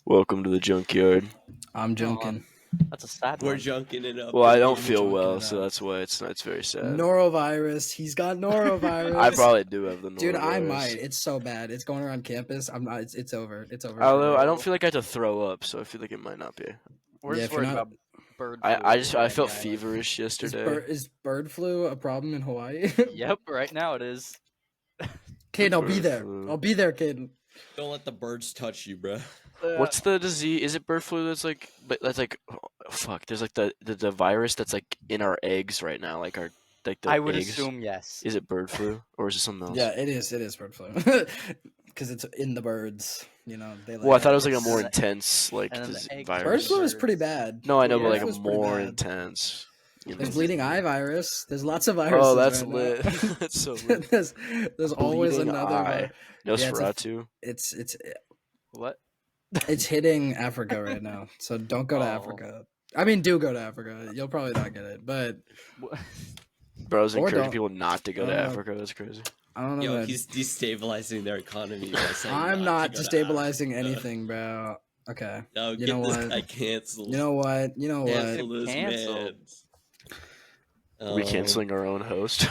Welcome to the junkyard. I'm junking. That's a sad We're one. junking it up. Well, I don't We're feel junking well, it so up. that's why it's very sad. Norovirus. He's got norovirus. I probably do have the norovirus. Dude, I might. It's so bad. It's going around campus. I'm not. It's over. It's over. Although I don't feel like I have to throw up, so I feel like it might not be. We're Yeah, just if you're worried not- about bird I flu. felt right now. feverish yesterday. Is bird flu a problem in Hawaii? Yep, right now it is. Caden, I'll be Bird there. flu. I'll be there, Caden. Don't let the birds touch you, bro. What's the disease? Is it bird flu? Oh, fuck. There's like the virus that's like in our eggs right now, like our the I would eggs. assume yes. Is it bird flu or is it something else? Yeah, it is. It is bird flu. Because it's in the birds. You know, they. Well, I thought it was like a eggs. more intense like And then the eggs virus. Bird flu is pretty bad. No, I know, but Yeah. like Bird a flu's pretty more bad. intense. You know? There's bleeding eye virus. There's lots of viruses. Oh, that's right lit. now. That's so lit. there's always Bleeding another. eye. it's a- Nosferatu. It's What? it's hitting Africa right now. So don't go to Oh. Africa. I mean, do go to Africa. You'll probably not get it, but Bro, I was Or encouraging don't. people not to go to Uh, Africa. That's crazy. I don't know. Yo, man. he's destabilizing their economy. By saying I'm not to go to destabilizing Africa. anything, bro. Okay. No, You get know this what? guy canceled. You know what? You know what? Cancel this Canceled. man. Are we canceling our own host?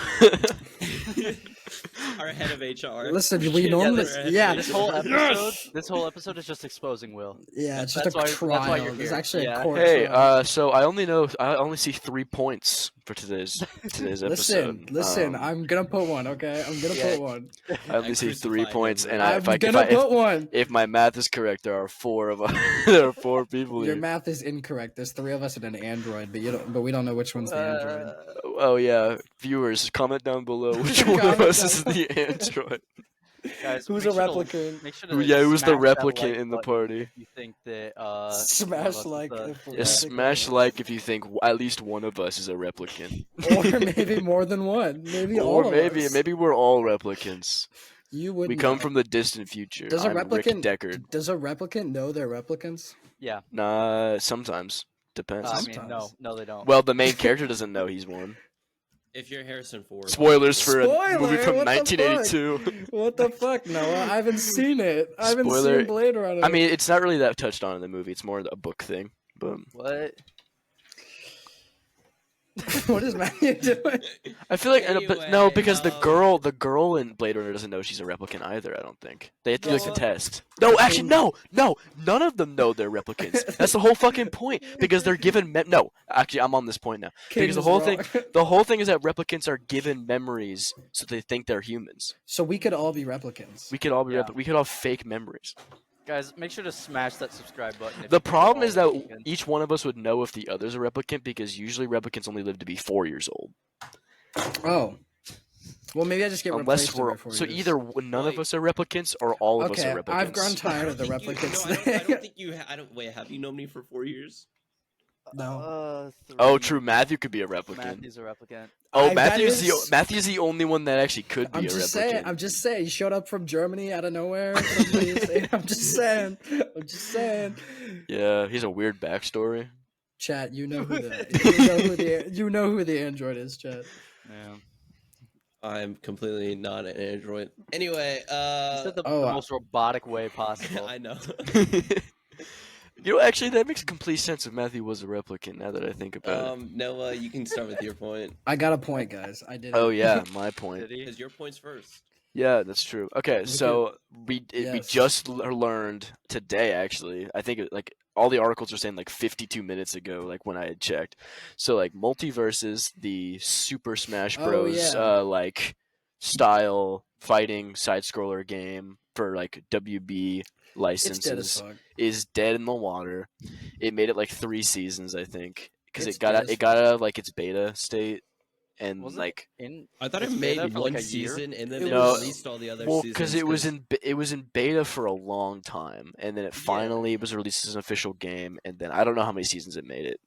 Our head of HR. Listen, we Yeah, normally, they're head yeah, of This HR. whole episode, this whole episode is just exposing Will. yeah, it's just That's a why- that's why trial. you're It's here. actually Yeah. a court. Hey, trial. so I only see 3 points for today's episode. Listen, I'm gonna put one. Okay, I'm gonna Yeah. put one. I only see 3 crucified points, him, and bro. I'm gonna put one. if my math is correct, there are 4 of us. There are 4 people Your here. math is incorrect. There's 3 of us and an android, but we don't know which one's the android. Oh yeah, viewers, comment down below which one of Comment us down is the android. Guys, Who's make a sure to- replicant? Make sure to Yeah, who's the smash that replicant like in the button party? If you think that Smash one of us like. is the- if we're Yeah, replicant. smash like if you think at least one of us is a replicant. Or maybe more than one. Maybe all Or of maybe us. maybe we're all replicants. You would. We come from the distant future. Does a I'm Rick replicant? Deckard. Does a replicant know they're replicants? yeah. Nah, sometimes depends. I mean, Sometimes. no, they don't. Well, the main character doesn't know he's one. If you're Harrison Ford. Spoilers for a Spoiler, movie from what the 1982. What the fuck, Noah? I haven't seen it. I haven't Spoiler. seen Blade Runner. I mean, it's not really that touched on in the movie. It's more a book thing. But what? what is Matthew doing? I feel like, but no, Anyway, because the girl in Blade Runner doesn't know she's a replicant either. I don't think they have to do like the No. test. No, actually, no, none of them know they're replicants. That's the whole fucking point. Because they're given no. Actually, I'm on this point now. Because the Caden's whole wrong. thing is that replicants are given memories, so they think they're humans. So we could all be replicants. We could all be Yeah. we could all have fake memories. Guys, make sure to smash that subscribe button. if The you think problem all is that replicants- each one of us would know if the other's a replicant because usually replicants only live to be 4 years old. Oh. Well, maybe I just get Unless replaced we're every 4 so years. either none of us are replicants or all of us Okay, are replicants. I've grown tired of the I don't think you- replicants no, I thing. don't think you. I don't. Wait, have you known me for 4 years? No. Oh, three. true. Matthew could be a replicant. Matthew's a replicant. Oh, That Matthew's is- Matthew's the only one that actually could be I'm a just replicant. saying. I'm just saying. You showed up from Germany out of nowhere. I'm just saying. I'm just saying. Yeah, he's a weird backstory. Chat, you know who the android is, chat. Yeah. I'm completely not an android. Anyway, You said the Oh, most robotic way possible. I know. You know, actually, that makes complete sense if Matthew was a replicant. Now that I think about it. Noah, you can start with your point. I got a point, guys. I did. Oh it. yeah, my point. Did he? Because your point's first. Yeah, that's true. Okay, so we Yes. just learned today. Actually, I think like all the articles are saying like 52 minutes ago, like when I had checked. So like Multiverses, the Super Smash Oh, Bros. yeah. Like style fighting side scroller game for like WB It's dead as licenses fuck. is dead in the water. It made it like 3 seasons, I think, because It's it got dead out, as it got out of like its beta state and Was it like. In I thought It's it been made out for, like, one a year? season and then It they was- released all the other Well, seasons. because it was in beta for a long time, and then it finally was released as an official game, and then I don't know how many seasons it made it.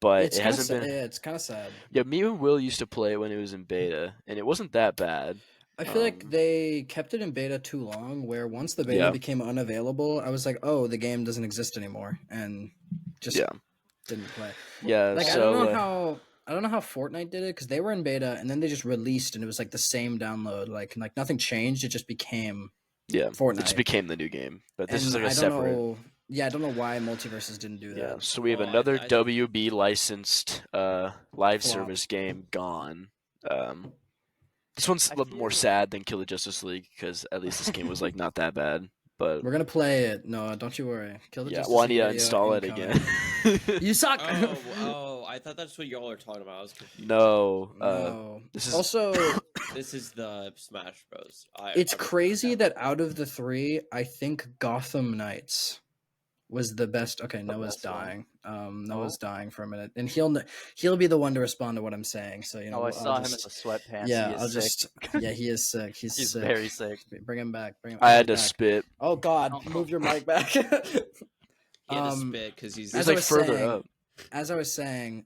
But It's it kinda hasn't sa- been. Yeah, it's kind of sad. Yeah, me and Will used to play it when it was in beta, and it wasn't that bad. I feel like Um, they kept it in beta too long. Where once the beta Yeah. became unavailable, I was like, "Oh, the game doesn't exist anymore," and just Yeah, didn't play. yeah. Like so I don't know how Fortnite did it because they were in beta and then they just released and it was like the same download. Like nothing changed. It just became Yeah, Fortnite. it just became the new game. But this And is like a I don't separate. know. Yeah, I don't know why Multiverses didn't do that. Yeah, so we have Well, another I- WB licensed live Flop. service game gone. This one's a little bit more feel- sad than Kill the Justice League because at least this game was like not that bad. But We're gonna play it. No, don't you worry. Kill the yeah, Justice well I need League to video install it incoming. again. You suck. I thought that's what y'all are talking about. I was confused. No, No. this is Also, This is the Smash Bros. it's I crazy remember that out of the three, I think Gotham Knights was the best. Okay, The Noah's best one. dying. Noah's dying for a minute, and he'll be the one to respond to what I'm saying. So you know, I I'll saw him in just- the sweatpants. Yeah, He is I'll sick. just. Yeah, he is sick. He's He's sick. very sick. Bring him back. Bring him. I had to back. spit. Oh God, Oh. move your mic back. He had to Um, spit because he's He's as I like was further saying- up. As I was saying,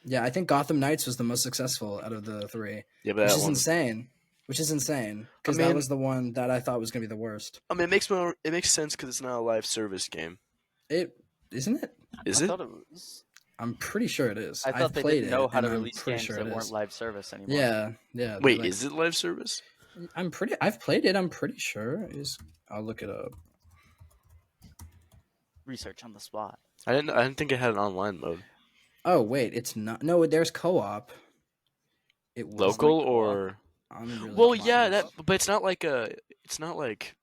yeah, I think Gotham Knights was the most successful out of the three, Yeah, but which that is one. insane. Which is insane because I mean- that was the one that I thought was gonna be the worst. I mean, it makes sense because it's not a live service game, It isn't it? is I it? thought it was. I'm pretty sure it is. I I've thought they played didn't know it, how to and I'm release pretty games sure that it weren't is. live service anymore. Yeah, yeah. Wait, like- is it live service? I've played it. I'm pretty sure. I'll look it up. Research on the spot. I didn't think it had an online mode. Oh wait, it's not. No, there's co-op. It was Local like co-op. or? I'm really Well, confused. yeah, but it's not like a. It's not like.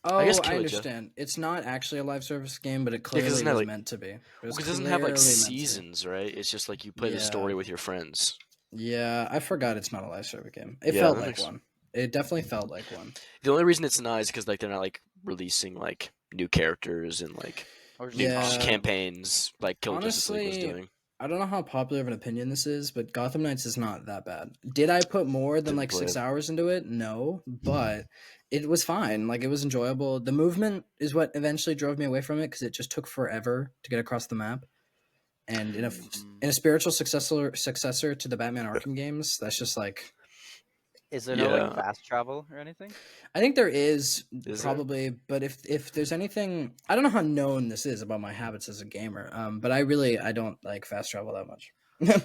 Oh, I guess I Kill It Ju- understand. It's not actually a live service game, but it 'cause clearly it was doesn't have, like- meant to be. It was Because it doesn't have like clearly meant to. seasons, right? It's just like you play the story Yeah. with your friends. Yeah, I forgot it's not a live service game. It Yeah, felt that like makes- one. It definitely felt like one. The only reason it's not is because like they're not like releasing like new characters and like Or new Yeah. campaigns like Kill the Justice League was Honestly, doing. I don't know how popular of an opinion this is, but Gotham Knights is not that bad. Did I put more than Didn't like play 6 it. hours into it? No, but it was fine. Like it was enjoyable. The movement is what eventually drove me away from it because it just took forever to get across the map. And in a spiritual successor to the Batman Arkham games, that's just like is there no like Yeah. fast travel or anything? I think there is Is there? probably, but if there's anything, I don't know how known this is about my habits as a gamer. But I don't like fast travel that much.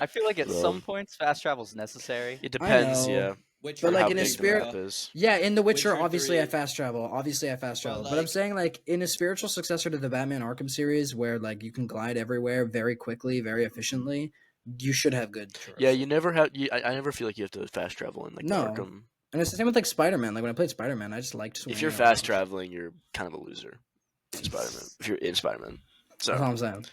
I feel like at Well- some points fast travel is necessary. It depends, know. yeah. Which But, on like, how in a big the spirit- map is. Yeah, in The Witcher, Witcher obviously I 3. fast travel. Obviously I fast But, travel. But I'm like- saying like in a spiritual successor to the Batman Arkham series where like you can glide everywhere very quickly, very efficiently, you should have good traversal. Yeah, you never have. I never feel like you have to fast travel in like No. Arkham. And it's the same with like Spider-Man. Like when I played Spider-Man, I just liked If swinging you're around. fast traveling, you're kind of a loser in Spider-Man. If you're in Spider-Man, so That's all I'm saying.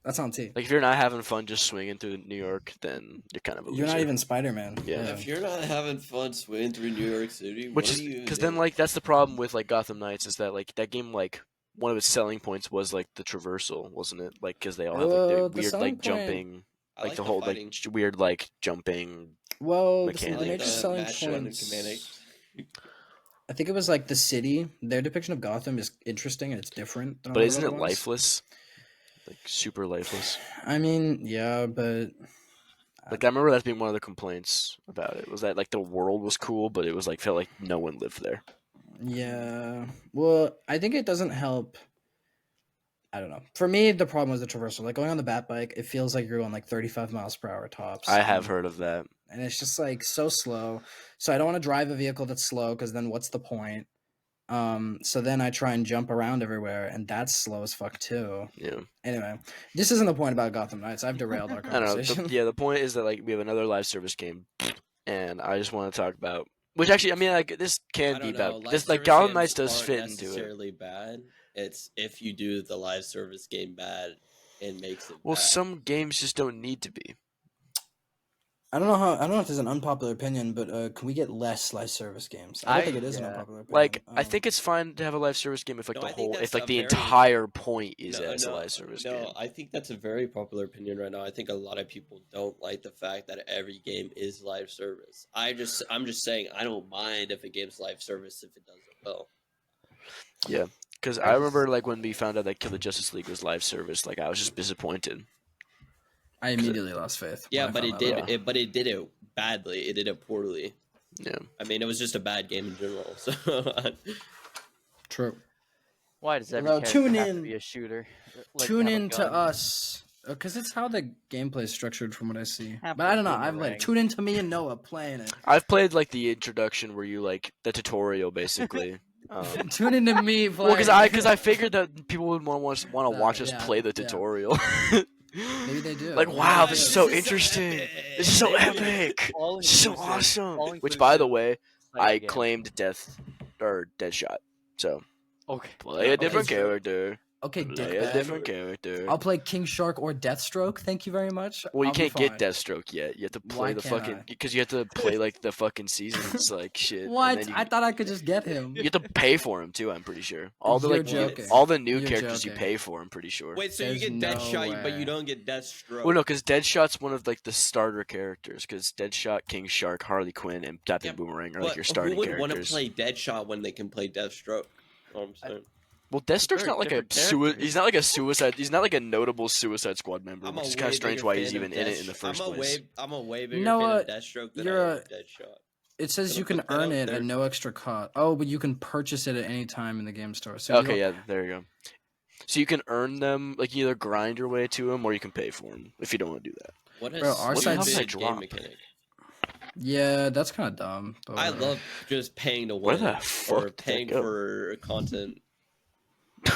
That's on T. like if you're not having fun just swinging through New York, then you're kind of a loser. You're not even Spider-Man. Yeah. If you're not having fun swinging through New York City, Which what is are you because doing? then like that's the problem with like Gotham Knights is that like that game like one of its selling points was like the traversal, wasn't it? Like because they all have like their The weird selling like point- jumping, I like the whole fighting. like weird like jumping. Well, Mechanic. the I like major the selling match running points. mechanics. I think it was like the city. Their depiction of Gotham is interesting and it's different. Than But all the isn't other it ones. lifeless? Like super lifeless. I mean, yeah, but Like I remember that being one of the complaints about it was that like the world was cool, but it was like felt like no one lived there. yeah. Well, I think it doesn't help. I don't know. For me, the problem was the traversal. Like going on the Bat bike, it feels like you're going like 35 miles per hour tops. I have heard of that. And it's just like so slow. So I don't want to drive a vehicle that's slow because then what's the point? So then I try and jump around everywhere, and that's slow as fuck too. Yeah. Anyway, this isn't the point about Gotham Knights. I've derailed our I don't know. conversation. Yeah, the point is that like we have another live service game, and I just want to talk about. Which actually, I mean, like this I can don't be know, about live this. Like service Gotham games Knights does aren't fit into it. necessarily bad. It's if you do the live service game bad, it makes it Well, bad. some games just don't need to be. I don't know if there's an unpopular opinion, but can we get less live service games? I don't think it is an yeah. unpopular opinion. Like, I think it's fine to have a live service game if like No, the I think whole, that's if like a the very- entire point is No, as a no, live service no, game. I think that's a very popular opinion right now. I think a lot of people don't like the fact that every game is live service. I'm just saying I don't mind if a game's live service if it does it well. Yeah, because I remember like when we found out that Kill the Justice League was live service, like I was just disappointed. I immediately lost faith. Yeah, when I but found it that did. out. But it did it badly. It did it poorly. Yeah, I mean, it was just a bad game in general. So True. Why does every Well, character tune have in- to be a shooter? Like, Tune have a in to gun? us because it's how the gameplay is structured from what I see. Have But I don't know. the I've like boomerang. tune into me and Noah playing it. I've played like the introduction where you like the tutorial basically, Tune into me. Well, because playing. I figured that people would want to watch us yeah, play the yeah. tutorial. Maybe they do. Like, Maybe wow, they this is do. so interesting. This is so All epic. all This is so inclusive, awesome. all Which, by the inclusive way, type of I game. claimed Deadshot. So Okay. play a different Okay, character. Okay, Play a dickbag. different character. I'll play King Shark or Deathstroke. Thank you very much. Well, you I'll be can't get fine. Deathstroke yet. You have to play Why the can't fucking I? because you have to play like the fucking seasons like shit. and What? then you, I thought I could just get him. you have to pay for him too. I'm pretty sure. All the You're like joking. all the new You're characters you joking. pay for. I'm pretty sure. Wait, so There's you get no Deadshot, but way. you don't get Deathstroke. Well, no, because Deadshot's one of like the starter characters. Because Deadshot, King Shark, Harley Quinn, and Captain Yeah, Boomerang are But like your starting who would want to characters. play Deadshot when they can play Deathstroke? You know what I'm saying? Well, Deathstroke's Very not like a different characters. he's not like a suicide. He's not like a notable Suicide Squad member, I'm which a is kind way of strange bigger why he's fan of even in it in the first place. I'm a way bigger No, fan of Deathstroke than I you're am a- of Deadshot. It says Gonna you can put that earn out it there. at no extra cost. Oh, but you can purchase it at any time in the game store. So Okay, yeah, there you go. So you can earn them, like you either grind your way to them, or you can pay for them if you don't want to do that. What a Bro, our stupid side's- game drop? mechanic. yeah, that's kind of dumb. But I whatever. love just paying to Where win the or fuck did paying that go? for content.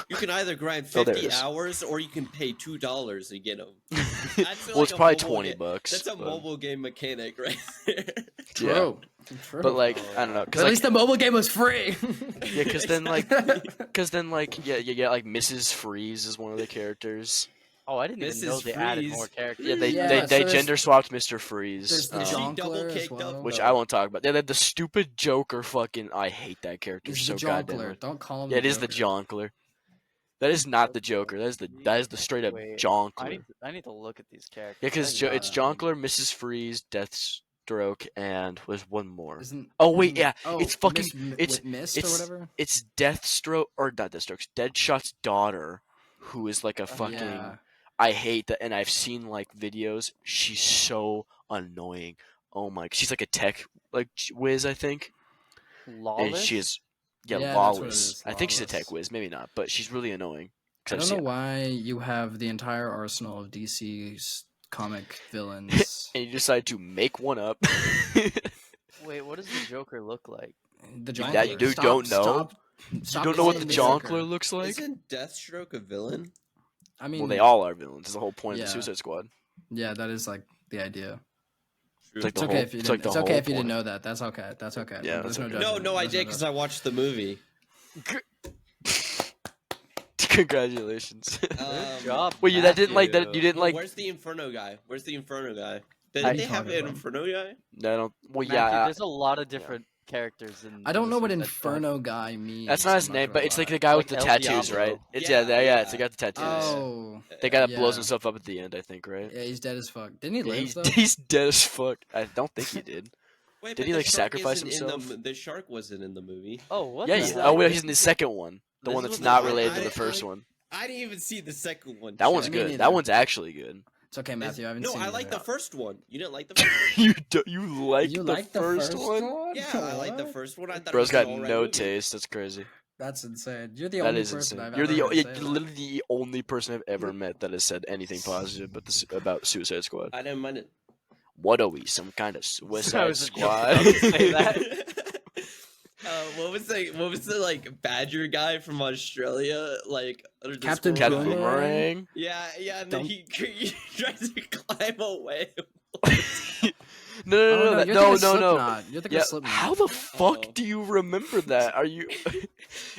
You can either grind Oh, there it 50 is. hours or you can pay $2 to get them. Well, like it's a probably mobile 20 game. bucks. That's a but- mobile game mechanic right there. Yeah. True. True. But like, I don't know, But cause at like, least the mobile game was free. yeah, cause then like, yeah, you get like Mrs. Freeze is one of the characters. Oh, I didn't even know Mrs. they added Freeze. more characters. Yeah, they Yeah, they, so they there's- gender swapped Mr. Freeze. there's the Is she Jonkler double as caked well. up? Which No. I won't talk about. They had the stupid Joker fucking. I hate that character It's so the goddamn Jonkler. much. Don't call him. Yeah, it is the Jonkler. That is not the Joker. That is the straight up Wait, Jonkler. I need to look at these characters. Yeah, because I it's got it. Jonkler, Mrs. Freeze, Deathstroke, and there's one more. Isn't, Oh wait, isn't- yeah, oh, it's fucking Mist, Mist or it's whatever. it's Deathstroke or not Deathstroke's Deadshot's daughter, who is like a fucking. Yeah. I hate that, and I've seen like videos. She's so annoying. Oh my, she's like a tech like whiz, I think, Lawless. and she is Yeah, that's what it lawless. is, I think she's a tech Lawless. whiz, maybe not, but she's really annoying. 'Cause I I've don't know seen- why you have the entire arsenal of DC's comic villains. and you decide to make one up. Wait, what does the Joker look like? The Yeah, Jonkler. you don't know? Stop You don't know what calling the him Joker. Jonkler looks like? Isn't Deathstroke a villain? I mean, Well, they all are villains. It's the whole point of Yeah. the Suicide Squad. yeah, that is like the idea. It's like It's the okay whole. if you it's didn't. like the It's okay whole if you didn't point. know that. That's okay. That's okay. Yeah, There's that's no okay. judgment. No, I There's did because I watched the movie. Congratulations. Good job. Wait, that didn't like that. Matthew. You didn't like. Where's the Inferno guy? Where's the Inferno guy? What Did are they you have talking an about? Inferno guy? No, I don't. Well, Matthew, yeah. there's a lot of different characters in. I don't in know the what Suicide Squad. Inferno guy means. That's not his I'm name, gonna but it's like lie. the guy with Like the El tattoos, Diablo. right? It's Yeah, yeah. yeah. It's the guy with the tattoos. Oh, The guy that blows yeah. himself up at the end, I think, right? yeah, he's dead as fuck. Didn't he Yeah, live though? he's dead as fuck. I don't think he did. Wait, Did but he, the like, shark sacrifice isn't in himself? the shark wasn't in the movie. Oh, what? Yeah. the He's, hell? oh, wait, he's in the second one. The This one is that's what not the- related I- to the I- first one. I didn't even see the second one. That one's me good. neither. That one's actually good. It's okay, Matthew. I haven't No, seen I it like the yet. first one. You didn't like the first one? You like You the like the first one? Yeah, I like the What? first one. I thought Bro's it was got an alright no movie. taste. That's crazy. That's insane. You're the That only is person insane. I've You're ever the heard you're say that. literally the only person I've ever met that has said anything positive about Suicide Squad. I didn't mind it. What are we? Some kind of I Suicide was just Squad? about to say that. What was the like badger guy from Australia like under the Captain squirrel Captain guy? Boomerang. Yeah, and then Don't- he tries to climb away. No, Oh, no, no, that- you're no, thinking of no, no. Slipknot. You're thinking Yeah, of Slipknot. how the fuck Oh. do you remember that? Are you?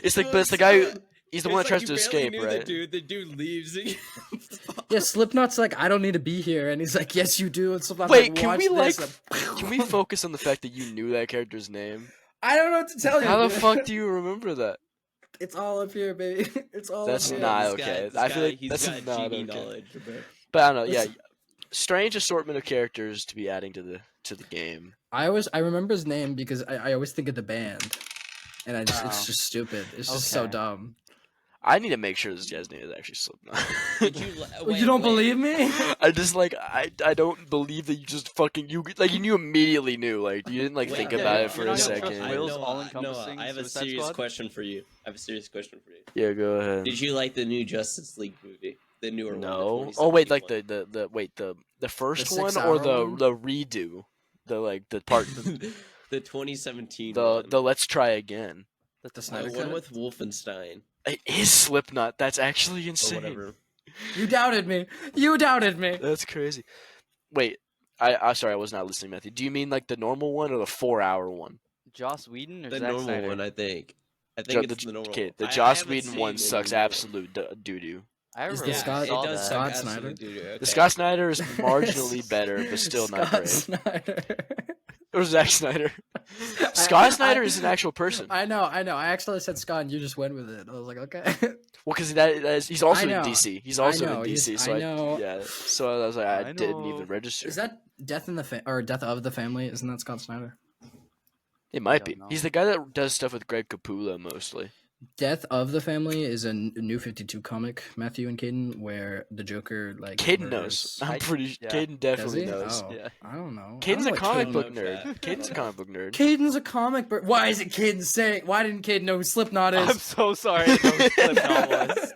It's like, It but it's the was, guy. Who, uh, he's the It's one that like tries you to barely escape, knew right? The dude leaves. Yeah, Slipknot's like, I don't need to be here, and he's like, yes, you do. And Slipknot's Wait, like, can watch we this. like? Can we focus on the fact that you knew that character's name? I don't know what to tell you. How the dude. fuck do you remember that? It's all up here, baby. It's all That's up here. not This guy- okay. this I feel guy, like he's that's got not genie okay. knowledge, bro. But I don't know. Yeah, Listen. strange assortment of characters to be adding to the game. I remember his name because I always think of the band, and it's Wow. just stupid. It's just so Okay. dumb. I need to make sure this guy's name is actually Slipknot. Did you, You don't believe me? I just like I don't believe that you just fucking you immediately knew like you didn't like Wait, think no, about no, it for you're a not gonna second. trust Will's Noah, all-encompassing I have a Suicide serious Squad? question for you. I have a serious question for you. Yeah, go ahead. Did you like the new Justice League movie? The newer one. No. the Oh wait, like 2017 the first The one 6 or hour the one? the redo, the like the part one? The 2017 the one. the let's try again. The I Snyder went Cut? with Wolfenstein It is Slipknot. That's actually or insane. whatever. You doubted me. You doubted me. That's crazy. Wait, I sorry, I was not listening, Matthew. Do you mean like the normal one or the 4-hour one? Joss Whedon or The Zack normal Snyder? one, I think. I Jo- think it's the normal. okay, the I Joss haven't Whedon seen one any sucks more. absolute doo doo. I Is remember the Yeah, Scott- it saw does that. suck Scott absolutely Snyder? doo-doo. The Okay. Scott Snyder is marginally better, but still not Scott great. Snyder. Or Zack Snyder. I- Scott Snyder is an actual person. I know. I actually said Scott, and you just went with it. I was like, okay. Well, because he's also I in know. DC. He's I also know, in DC. he's- So I know. yeah. So I was like, I I didn't know. even register. Is that Death in the or Death of the Family? Isn't that Scott Snyder? It might don't be. know. He's the guy that does stuff with Greg Capullo mostly. Death of the Family is a new 52 comic, Matthew and Caden, where the Joker like Caden knows. murders- I'm I- pretty. yeah. Caden Does definitely he? knows. Oh, Yeah. I don't know. I Caden's don't a know what comic Caden- book know nerd. that. Caden's a comic book nerd. Caden's a comic book. Why is it Caden saying? Why didn't Caden know who Slipknot is? I'm so sorry. I didn't know who Slipknot was.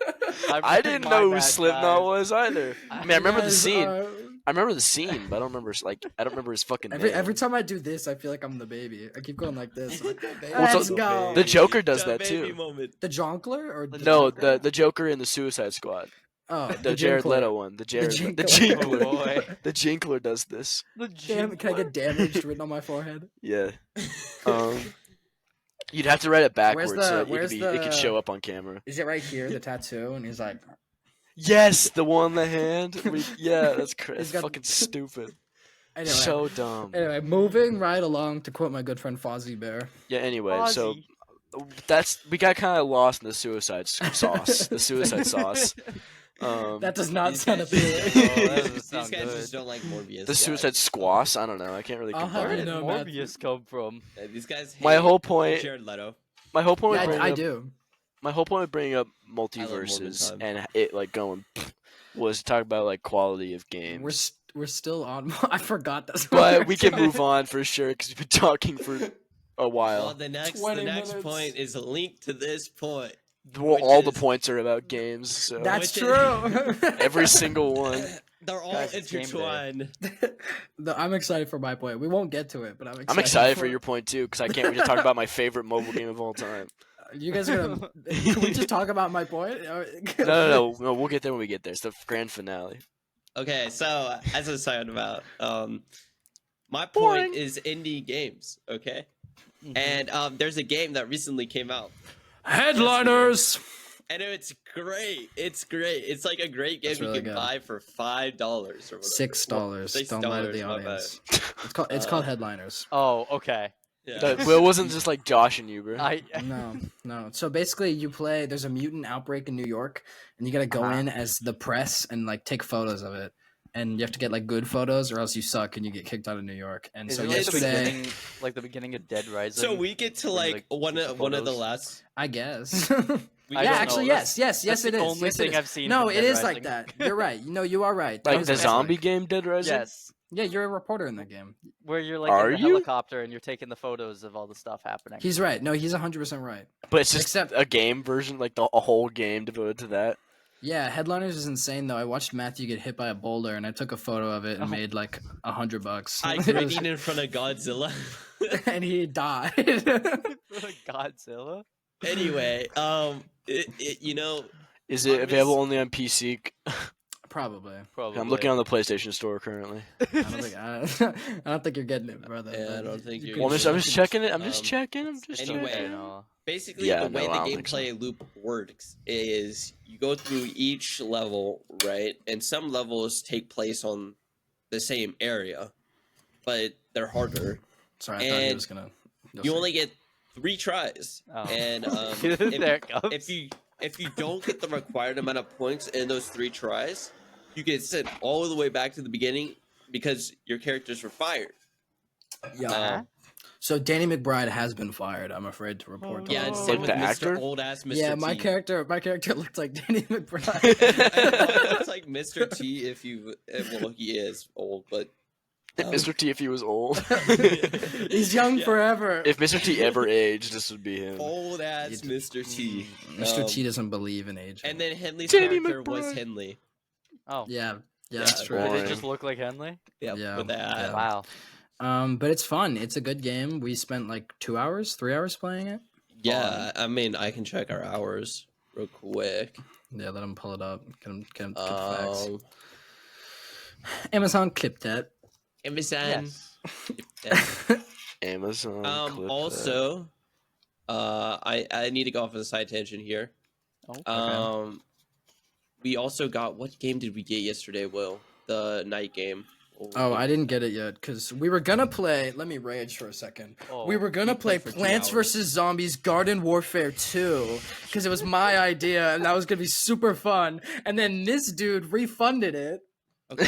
I didn't My know who bad, Slipknot guys. was either. I mean, I remember the Guys, scene. I remember the scene, but I don't remember I don't remember his fucking name. every time I do this, I feel like I'm the baby. I keep going like this. Well, Let's so- go. The Joker does The that baby too. moment. The Jonkler or No, Joker? the Joker in the Suicide Squad. Oh, The Jared Jinkler. Leto one. The Jinkler. Jinkler. Oh, boy. The Jinkler does this. The Damn, can I get damaged written on my forehead? Yeah. You'd have to write it backwards the- so that where's it could the- show up on camera. Is it right here, the tattoo? And he's like, Yes, the one in the hand. Yeah, that's crazy. He's got- Fucking stupid. anyway. So dumb. Anyway, moving right along to quote my good friend Fozzie Bear. Yeah. Anyway, so Ozzy. we got kind of lost in the suicide sauce. The suicide sauce. That does not These sound guys- appealing. Oh, that doesn't These sound guys good. just don't like Morbius. The suicide squash. I don't know. I can't really I'll have Where combine did it. no, Matthew. Morbius come from? These guys. Hate My whole point. Jared Leto. My whole point. Yeah, with bringing I up- do. My whole point of bringing up Morbid multiverses time. and it like going was to talk about like quality of games. We're still on. I forgot this. But we can move on for sure because we've been talking for a Well, while. the next 20 minutes. minutes. Point is linked to this point. Well, which all the is- points are about games, so That's Which true. every single one. They're all Guys, it's game day. intertwined. I'm excited for my point. We won't get to it, but I'm excited. I'm excited for your point too because I can't wait to talk about my favorite mobile game of all time. You guys are gonna. Can we just talk about my point? No, we'll get there when we get there. It's the grand finale. Okay, so as I was talking about, my Boring. point is indie games. Okay, Mhm. and there's a game that recently came out, Headliners. and it's great. It's great. It's like a great game That's you really can good. buy for $5 or whatever. $6. Don't lie to the $6, my bad. audience. It's called Headliners. Oh, okay. Yeah. Well, it wasn't just like Josh and Uber. No. So basically, you play. There's a mutant outbreak in New York, and you gotta go Uh-huh. in as the press and like take photos of it. And you have to get like good photos, or else you suck and you get kicked out of New York. And Is so it like the yesterday, beginning, like the beginning of Dead Rising? So we get to Where you, like like, one take of the one of the photos? last. I guess. We I yeah, don't get- actually, know. yes, That's it the is. only Yes, it thing is. I've seen No, from it Dead is like Rising. that. You're right. No, you are right. That like was the excellent. zombie game Dead Rising. Yes, Yeah, you're a reporter in that game. where you're like Are in the you? helicopter and you're taking the photos of all the stuff happening. He's right. No, he's 100% right. But it's just Except- a game version, like a whole game devoted to that. Yeah, Headliners is insane though. I watched Matthew get hit by a boulder, and I took a photo of it and Oh. made like $100. I grading in front of Godzilla. and he died. Godzilla. Anyway, you know, Is it I'm available just- only on PC? Probably. Probably. I'm looking on the PlayStation Store currently. I don't think you're getting it, brother. Yeah, I but don't think you you're could Well, I'm get just it. checking it. I'm just Um, checking. I'm just anyway. checking. basically Yeah, the way no, I the don't think so. gameplay loop works is you go through each level, right? And some levels take place on the same area, but they're harder. Sorry, I thought he and was gonna. You only get 3 tries, Oh. and There it comes. if you don't get the required amount of points in those 3 tries, you get sent all the way back to the beginning because your characters were fired. Yeah. So Danny McBride has been fired. I'm afraid to report. to Yeah, all. and Oh, same like with the Mr. actor? Old Ass Mr. Yeah, T. my character looked like Danny McBride. It's like Mr. T if you well he is old, but Mr. T, if he was old. He's young Yeah. forever. If Mr. T ever aged, this would be him. old ass Mr. T. Mr. T doesn't believe in age. And then Henley's Danny character was McBride. Henley. Oh, yeah, Yeah, that's did true. boring. it just look like Henley? Yeah, Yeah, with that. yeah. Wow. But it's fun. It's a good game. We spent like 2 hours, 3 hours playing it. Yeah, I mean, I can check our hours real quick. Yeah, let him pull it up. Get the facts. Um, Amazon clip that. Amazon. Yes. Amazon. Clip that. Also, I need to go off on a side tangent here. Oh, We also got, what game did we get yesterday, Will? The night game. Oh, I didn't get it yet because we were gonna play. Let me rage for a second. Oh, We were gonna we play played for 2 Plants hours. vs Zombies Garden Warfare 2 because it was my idea and that was gonna be super fun. And then this dude refunded it. Okay.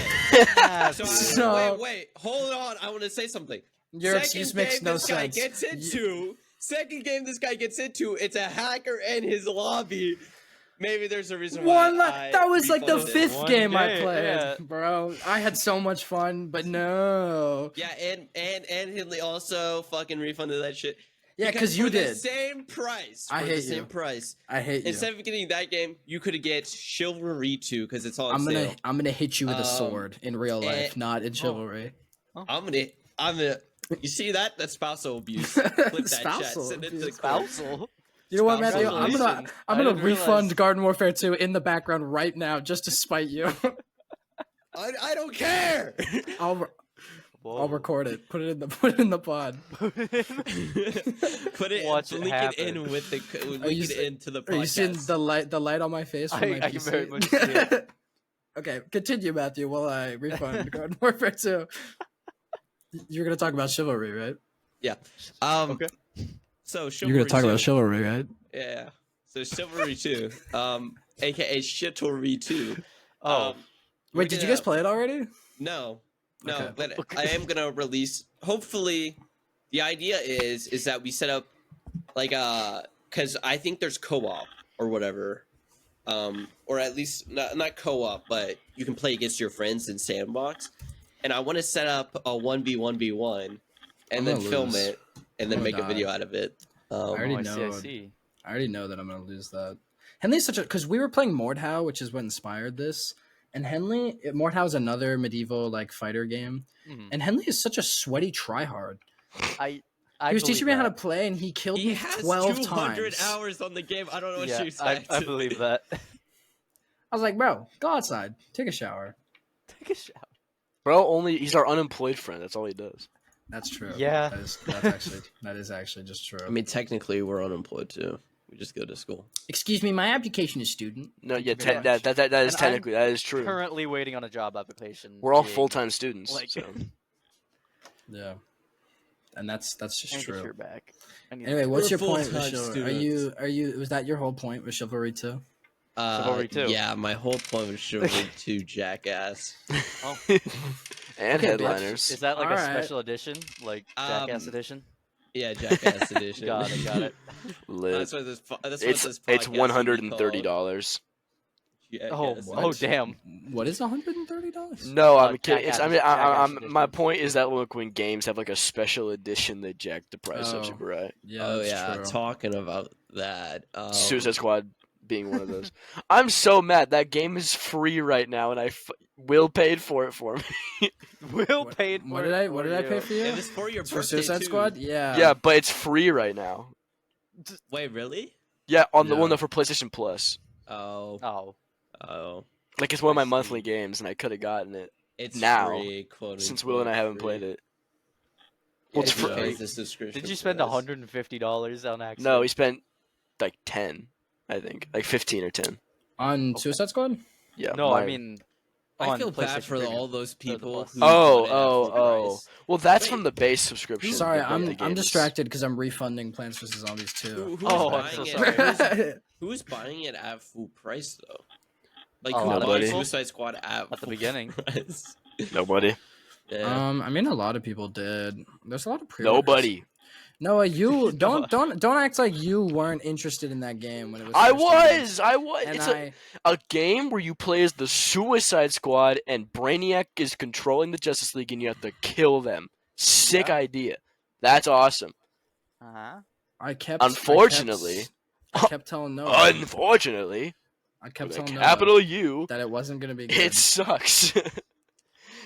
So- Wait, hold on. I want to say something. Your excuse makes no sense. Second game this guy gets into, it's a hacker and his lobby. Maybe there's a reason why. That was like the refunded it. fifth One game I game, played, yeah. bro. I had so much fun, but no. Yeah, and Hindley also fucking refunded that shit. Yeah, because you for did. the same price. I for hate the same you. price. I hate you. Instead of getting that game, you could get Chivalry 2 because it's on sale. I'm gonna hit you with a sword in real life, and- not in chivalry. I'm gonna. You see that? That's spousal abuse. Clip that Spousal chat. Send it to the abuse. group. spousal. You know what, Matthew? Congratulations. I'm I gonna didn't refund realize- Garden Warfare 2 in the background right now just to spite you. I don't care. I'll Whoa. record it. Put it in the pod. Put it. Watch it link it in happen. with the. Link you it se- into the Are you seeing podcast. the light on my face? From my I can PC? very much see it. Okay, continue, Matthew. While I refund Garden Warfare 2. You're gonna talk about chivalry, right? Yeah. Okay. So You're Chivalry gonna talk 2. about chivalry, right? Yeah. So Chivalry 2. AKA Chivalry 2. Oh, Wait, did you guys play it already? No, Okay. but I am gonna release. Hopefully, the idea is that we set up like because I think there's co-op or whatever, or at least not co-op, but you can play against your friends in sandbox. And I want to set up a 1v1v1 I'm and then gonna film lose. it and then I'm make gonna a video die. out of it. already I know. see. I already know that I'm gonna lose that. Henley's such a because we were playing Mordhau, which is what inspired this. And Mordhau is another medieval like fighter game. Mhm. And Henley is such a sweaty tryhard. I He was teaching me how to believe play, and he killed He me has 12 200 times. hours on the game. I don't know what that. you Yeah, expect. I believe that. I was like, bro, go outside, take a shower. Take a shower. Bro, he's our unemployed friend. That's all he does. That's true. Yeah. That is actually just true. I mean, technically, we're unemployed too. We just go to school. excuse me, my application is student. No, yeah, Thank you very much. that is And I'm technically that is true. Currently waiting on a job application. We're all being- full time students. like- So. Yeah, and that's I just need to get true. your back. I need Anyway, to- what's We're your point with full-time chivalry? Are you? Was that your whole point with chivalry too? Chivalry 2. Yeah, my whole point was Chivalry 2 Jackass. Oh, And Okay, headliners. is that like a Alright. special edition, like Jackass edition? Yeah, Jackass edition. Got it. Lit. That's what this. That's It's what this it's podcast $130. Oh, Jackass oh, edition. damn. What is $130? No, I'm kidding. Jackass It's, I mean, Jackass I'm my edition. point is that look, when games have like a special edition, they jack the price up Oh. super high. Yeah, Oh that's yeah, true. talking about that. Suicide Squad being one of those. I'm so mad that game is free right now, and Will paid for it for me. Will What- paid What for did it I? for What did I pay you. for you? And this for your It's for birthday Suicide too. Squad? Yeah. Yeah, but it's free right now. Wait, really? Yeah, on the Yeah. one for PlayStation Plus. Oh, Oh, Like it's one of my I see. monthly games, and I could have gotten it it's Now, free, quote since Will and I haven't played it. Well, it's Well, free. free. The subscription did you spend price. $150 on accident? No, he spent like 10, I think, like 15 or 10. On Okay. Suicide Squad? Yeah. No, I my- mean, I on feel bad PlayStation for Premium. all those people Plus. who Oh, bought it at full oh. price. Well, that's Wait. from the base subscription. Sorry, the I'm games. distracted because I'm refunding Plants vs Zombies Who- 2. who's Oh, I'm buying so it? sorry. Who's buying it at full price though? Like A who lot of bought people. Suicide Squad at the full beginning. price? Nobody. Yeah. I mean, a lot of people did. There's a lot of pre. Nobody. Noah, you don't act like you weren't interested in that game when it was. I first was. released. And It's I, a game where you play as the Suicide Squad and Brainiac is controlling the Justice League and you have to kill them. Sick Yeah. idea. That's awesome. Uh-huh. I kept. Unfortunately. I kept telling Noah. Unfortunately, I kept with a telling capital Noah U, that it wasn't gonna be good. it sucks.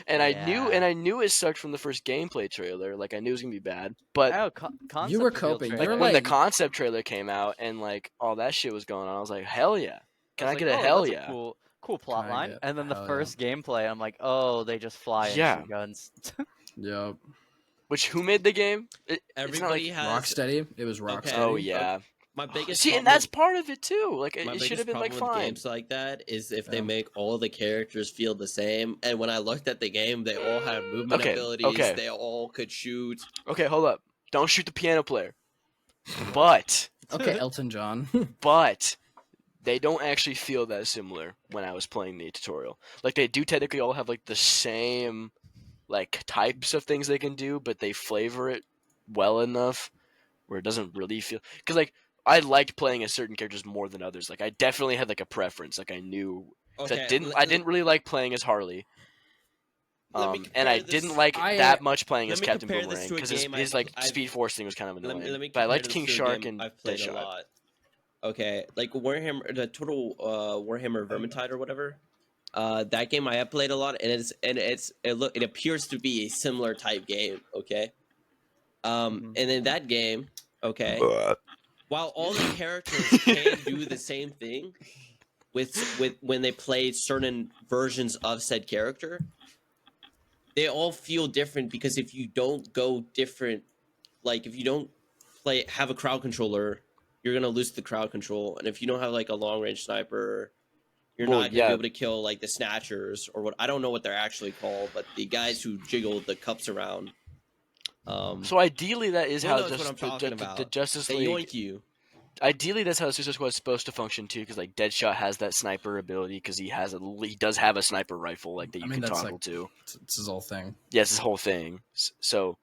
And Yeah. I knew it sucked from the first gameplay trailer. Like I knew it was gonna be bad. I But know You were concept reveal coping. You like were trailer. when the like, concept trailer came out and like all that shit was going on, I was like, hell yeah! I Can was I like, get a oh, hell that's a yeah? cool plot I line. get And then the hell yeah. first gameplay, I'm like, oh, they just fly and Yeah. shoot guns. yep. Which who made the game? It's not Everybody like has Rocksteady. It was okay. Rocksteady. oh yeah. My biggest See, and problem that's with part of it too. Like my it should have biggest been like problem with fine. games like that is if they Yeah. make all the characters feel the same. And when I looked at the game, they all had movement Okay, abilities. okay. They all could shoot. Okay, hold up. Don't shoot the piano player. But Okay, Elton John. but they don't actually feel that similar when I was playing the tutorial. Like they do technically all have like the same like types of things they can do, but they flavor it well enough where it doesn't really feel because like I liked playing as certain characters more than others. Like I definitely had like a preference. Like I knew 'cause Okay, I didn't really like playing as Harley. let me And I compare this. didn't like I- that much playing let as me Captain compare this Boomerang to a because game his like Speed Force thing was kind of Let annoying. me But I compare liked this King to a Shark game and I've played a Deadshot. lot. Okay, like Warhammer, the total Warhammer Vermintide or whatever. That game I have played a lot, and it appears to be a similar type game. Okay, Mhm. and in that game, okay, while all the characters can do the same thing with when they play certain versions of said character, they all feel different because if you don't go different, like if you don't have a crowd controller, you're gonna lose the crowd control, and if you don't have like a long range sniper, you're Well, not gonna yeah. be able to kill like the snatchers or what I don't know what they're actually called, but the guys who jiggle the cups around. So ideally, that is Will how knows what just I'm talking about. the Justice They League. yoink you. Ideally, that's how the Suicide Squad is supposed to function too, because like Deadshot has that sniper ability because he does have a sniper rifle like that you I mean, can that's toggle like to. it's his whole thing. Yeah, it's his whole thing. So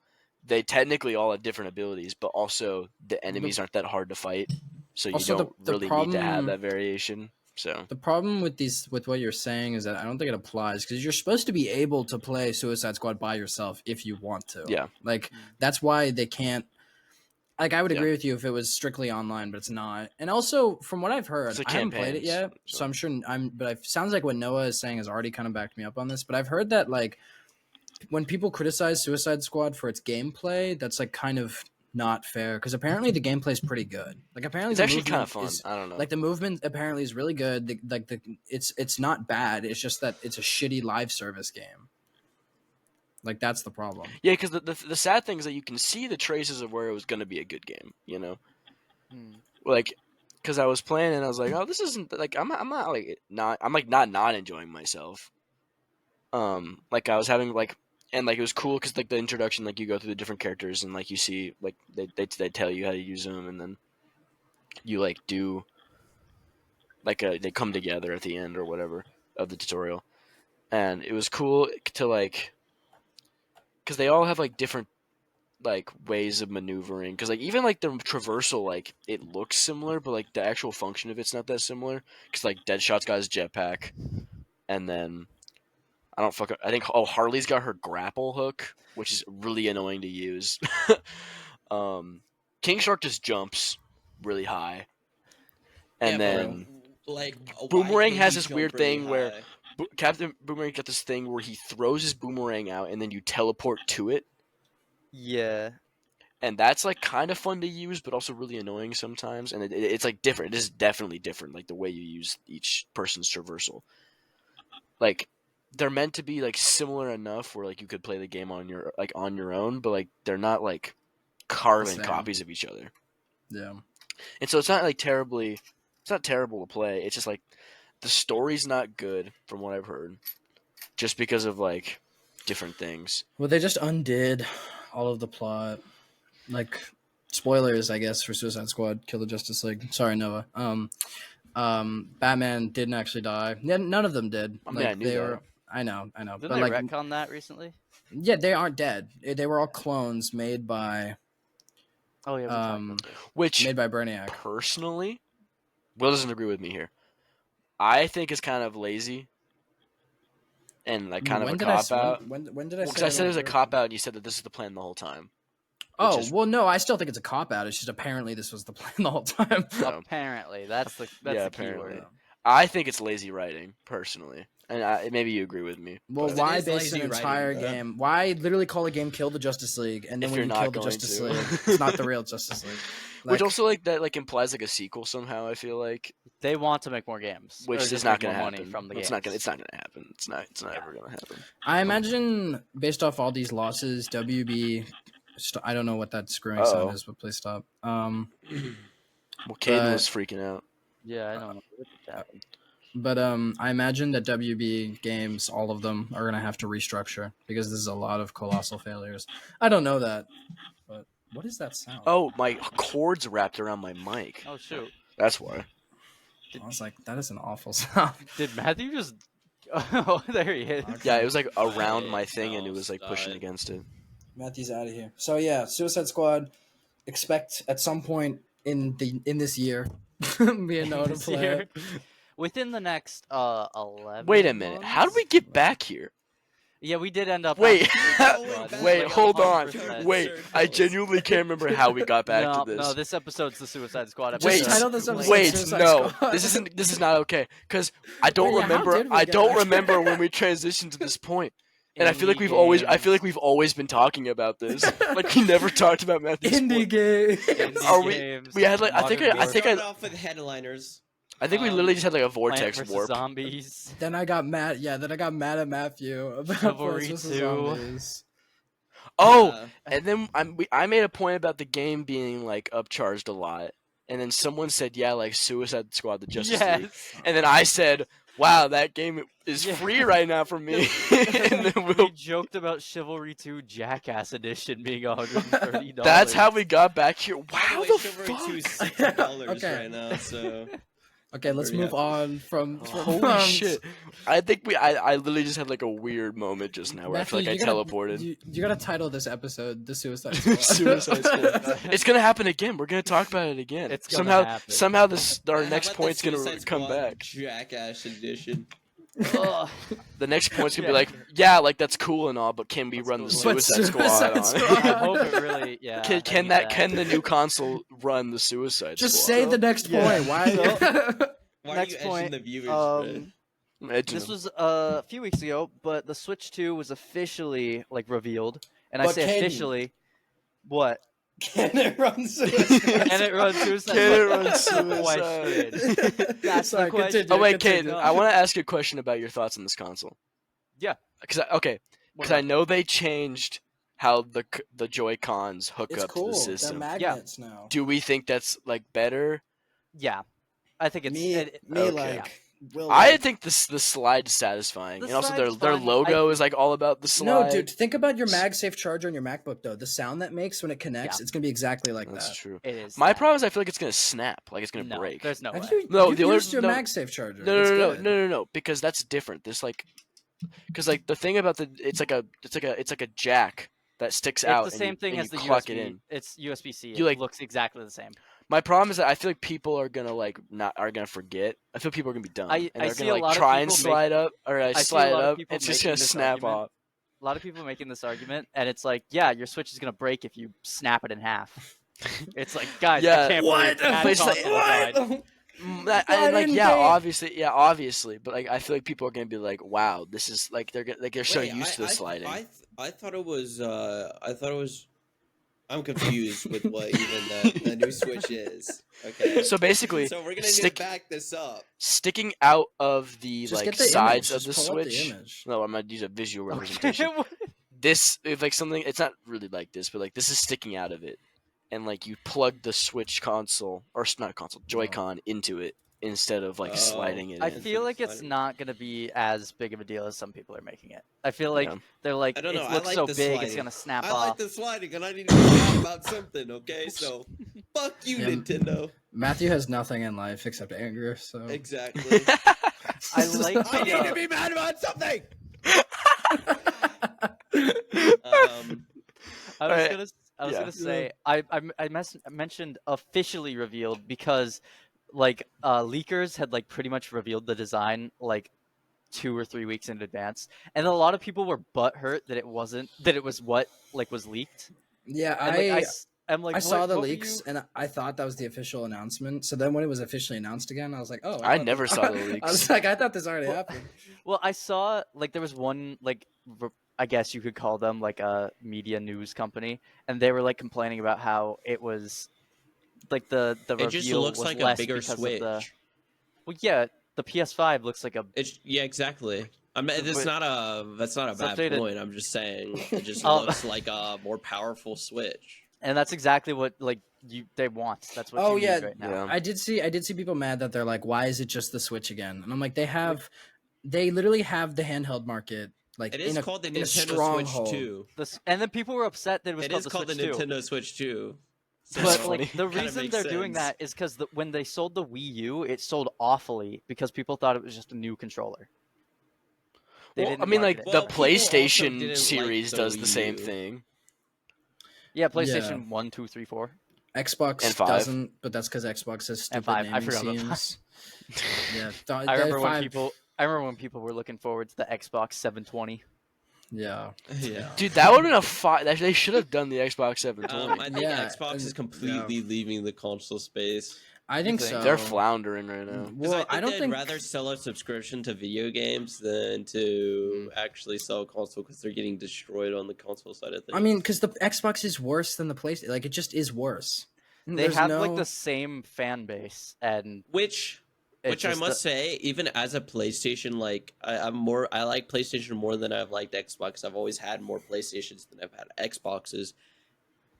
they technically all have different abilities, but also the enemies aren't that hard to fight, so you Also, don't the really need to have problem that variation. So the problem with what you're saying is that I don't think it applies because you're supposed to be able to play Suicide Squad by yourself if you want to. yeah, Like that's why they can't. Like I would Yeah. agree with you if it was strictly online, but it's not. And also, from what I've heard, It's the I haven't played it campaigns, yet, so. so I'm sure But it sounds like what Noah is saying has already kind of backed me up on this. But I've heard that like when people criticize Suicide Squad for its gameplay, that's like kind of not fair because apparently the gameplay is pretty good. Like apparently it's the actually kind movement of fun. is I don't know. like the movement apparently is really good. It's not bad. It's just that it's a shitty live service game. Like that's the problem. Yeah, because the sad thing is that you can see the traces of where it was going to be a good game. You know, Hmm. like because I was playing and I was like, oh, this isn't like I'm not like not enjoying myself. Like I was having like and like it was cool because like the introduction, like you go through the different characters and like you see like they tell you how to use them and then you like do like they come together at the end or whatever of the tutorial, and it was cool to like because they all have like different like ways of maneuvering because like even like the traversal like it looks similar but like the actual function of it's not that similar because like Deadshot's got his jetpack and then I think Harley's got her grapple hook which is really annoying to use. King Shark just jumps really high and then like Boomerang why has he this jump weird really thing where high? Captain Boomerang got this thing where he throws his boomerang out and then you teleport to it. Yeah. And that's like kind of fun to use, but also really annoying sometimes. And it's like different. It is definitely different, like the way you use each person's traversal. Like they're meant to be like similar enough where like you could play the game on your own, but like they're not like carbon Same. copies of each other. Yeah. And so it's not like it's not terrible to play. It's just like the story's not good from what I've heard, just because of like different things. Well, they just undid all of the plot. Like spoilers, I guess, for Suicide Squad: Kill the Justice League. Sorry, Noah. Batman didn't actually die. Yeah, none of them did. I mean, I knew that. I know. Didn't But they like, retcon that recently? yeah, they aren't dead. They were all clones made by Oh yeah, we talked about this. Which made by Brainiac. personally, Will doesn't agree with me here. I think it's kind of lazy and like kind of a cop out. When did I say? Because I said it was a agree? cop out, and you said that this is the plan the whole time. Oh is- well, no, I still think it's a cop out. It's just apparently this was the plan the whole time. No. Apparently, that's the Yeah, key apparently. word. I think it's lazy writing, personally, and maybe you agree with me. Well, But- why It is base an lazy writing, entire though. game? Why literally call a game "Kill the Justice League" and then If when you're you not kill the going Justice to. League, it's not the real Justice League? Which Like, also like that like implies like a sequel somehow. I feel like, They want to make more games, or which is just not make going more to money happen. from the It's games. not gonna. It's not going to happen. It's not. It's not ever going to happen. I imagine based off all these losses, WB. I don't know what that screwing sound Uh-oh. is, but please stop. Well, Caden But- was freaking out. Yeah, I don't know what just happened. But I imagine that WB games, all of them, are gonna have to restructure because this is a lot of colossal failures. I don't know that, but what is that sound? Oh, my cord's wrapped around my mic. Oh shoot! That's why. I was like, that is an awful sound. Did Matthew just? Oh, there he is. Yeah, it was like around my Hey, thing, and it no, was like pushing stud. against it. Matthew's out of here. So yeah, Suicide Squad. Expect at some point in this year me and Noah to This play year. it. Within the next 11. Wait a minute. How did we get back here? Yeah, we did end up. Wait, having to do it. wait, Like hold on. 100%. Wait, I genuinely can't remember how we got back no, to this. No, this episode's the Suicide Squad Just episode. Wait, title this episode Wait, Suicide no, Squad. this is not okay. Cause I don't Wait, yeah, how remember. did we I get don't back here? remember when we transitioned to this point. And I feel like Indie we've always. I feel games. like we've always been talking about this. Like we never talked about Matthew's Indie sport. game. Indie Are we- games, we had, like, I think modern I think Started off with headliners. I think we literally just had like a Plant vortex vs. warp. Zombies. Then I got mad. Yeah, then I got mad at Matthew about Chivalry Plants vs. 2. Zombies. Oh, Uh, and then I made a point about the game being like upcharged a lot, and then someone said, "Yeah, like Suicide Squad, the Justice League," Yes. and then I said, "Wow, that game is Yeah. free right now for me." and then We we'll, joked about Chivalry 2 Jackass Edition being $130. that's how we got back here. by the Wow, way, the Chivalry 2 is fuck! $60 Okay. right now, so Okay, let's Very move happy. on from Holy shit! I think I literally just had like a weird moment just now where I feel like I teleported. You gotta title this episode "The Suicide Squad." Suicide Squad. It's gonna happen again. We're gonna talk about it again. It's gonna somehow, happen. somehow this our How next about the point's gonna Suicide come Squad back. Jackass edition. Ugh. The next point's gonna Yeah. be like, yeah, like that's cool and all, but can we That's run cool. the But Suicide Squad Suicide on Squad. it? I hope it really, yeah. I Can need that can the new console run the Suicide Just Squad? say the next Yeah. point. Why? Why Next are you edging point, the viewers, bro? I'm edging This them. was a few weeks ago, but the Switch 2 was officially like revealed, and I But say Caden- officially. What? Can it run Suicide? Can it run Suicide? Can it run That's the Suicide? question. That's Sorry, the question. continue, Oh wait, continue. Caden, I want to ask you a question about your thoughts on this console. Yeah. Because I know they changed how the Joy Cons hook It's up cool. to the They're system. magnets now. Do we think that's like better? Yeah, I think it's Me, it- me okay. like. Will I like- think the slide's satisfying, The and also slide's their fun. logo is like all about the slide. No, dude. Think about your MagSafe charger on your MacBook, though. The sound that makes when it connects, Yeah. it's gonna be exactly like That's that. true. it is. My that. problem is I feel like it's gonna snap, like it's gonna No, break. there's no way. Have you, No, you've the only- used your no. MagSafe charger? No, It's no, no, good. no, no, no, because that's different. This like, because like the thing about it's like a jack that sticks It's out. the and same you- thing and as you the clock USB. it in. It's USB-C. You, It like- looks exactly the same. My problem is that I feel like people are gonna gonna forget. I feel people are gonna be dumb, and I they're see gonna a like lot of try and people slide up or I see a slide it lot of up. people It's just making gonna this snap argument. off. A lot of people making this argument, and it's like, yeah, your Switch is gonna break if you snap it in half. It's like, guys, Yeah. I can't What? believe that But it's like- console died. And like didn't yeah, they- obviously, but like I feel like people are gonna be like, wow, this is like they're so Wait, used to the sliding. I thought it was. I'm confused with what even the new Switch is. Okay. So basically, So we're gonna need stick- to back this up. sticking out of the Just like get the sides image. of the Just pull up the Switch. image. No, I'm gonna use a visual representation. Okay. This if like something it's not really like this, but like this is sticking out of it, and like you plug the Switch console or not console Joy-Con into it instead of like Oh. sliding it I in. feel like it's Sliding. not gonna be as big of a deal as some people are making it. I feel like Yeah. they're like, I don't know, it I looks like so the big, it's sliding. gonna snap I off. like the sliding, and I need to be mad about something. Okay, so fuck you, Yeah. Nintendo. Matthew has nothing in life except anger. So Exactly. I like. I need the, to be mad about something. I was Alright, gonna. I was yeah. gonna say I mentioned officially revealed because like leakers had like pretty much revealed the design like 2 or 3 weeks in advance, and a lot of people were butthurt that it was what like was leaked. yeah, And, like, I'm like, I saw the what were leaks you- and I thought that was the official announcement. So then when it was officially announced again, I was like, oh, I thought never this- saw the I leaks. was like, I thought this already Well- happened. Well, I saw like there was one like I guess you could call them like a media news company, and they were like complaining about how it was like the It reveal just looks was like a less bigger because Switch. of the. Well, yeah, the PS5 looks like a. Yeah, exactly. I mean, But- that's not a It's bad updated. point. I'm just saying it just Um, looks like a more powerful Switch. And that's exactly what like they want. That's what Oh you yeah, need right now. Yeah. I did see people mad that they're like, why is it just the Switch again? And I'm like, they literally have the handheld market like It is in a, called the in a Nintendo stronghold. Switch 2. And then people were upset that it was It called is the called Switch the 2. Nintendo Switch 2. So That's But funny. like the kinda reason makes they're doing sense. that is because when they sold the Wii U, it sold awfully because people thought it was just a new controller. They Well, didn't I mean, market like it. the Well, people also PlayStation didn't like series the does Wii the same U. thing. Yeah, PlayStation 1, 2, 3, 4. Xbox And 5. doesn't, but that's because Xbox has stupid 5. I naming forgot about schemes. Yeah, I remember when people were looking forward to the Xbox 720. Yeah, Yeah. Dude, that would have been a fight. They should have done the Xbox 720. I think Yeah, Xbox is and- completely leaving the console space. I think think? so. They're floundering right now. Because Well, I don't they'd think. rather sell a subscription to video games than to actually sell a console because they're getting destroyed on the console side of things. I mean, because the Xbox is worse than the PlayStation. Like, it just is worse. They There's have no... like the same fan base, and which it's I just must say, even as a PlayStation, like I like PlayStation more than I've liked Xbox. I've always had more PlayStations than I've had Xboxes.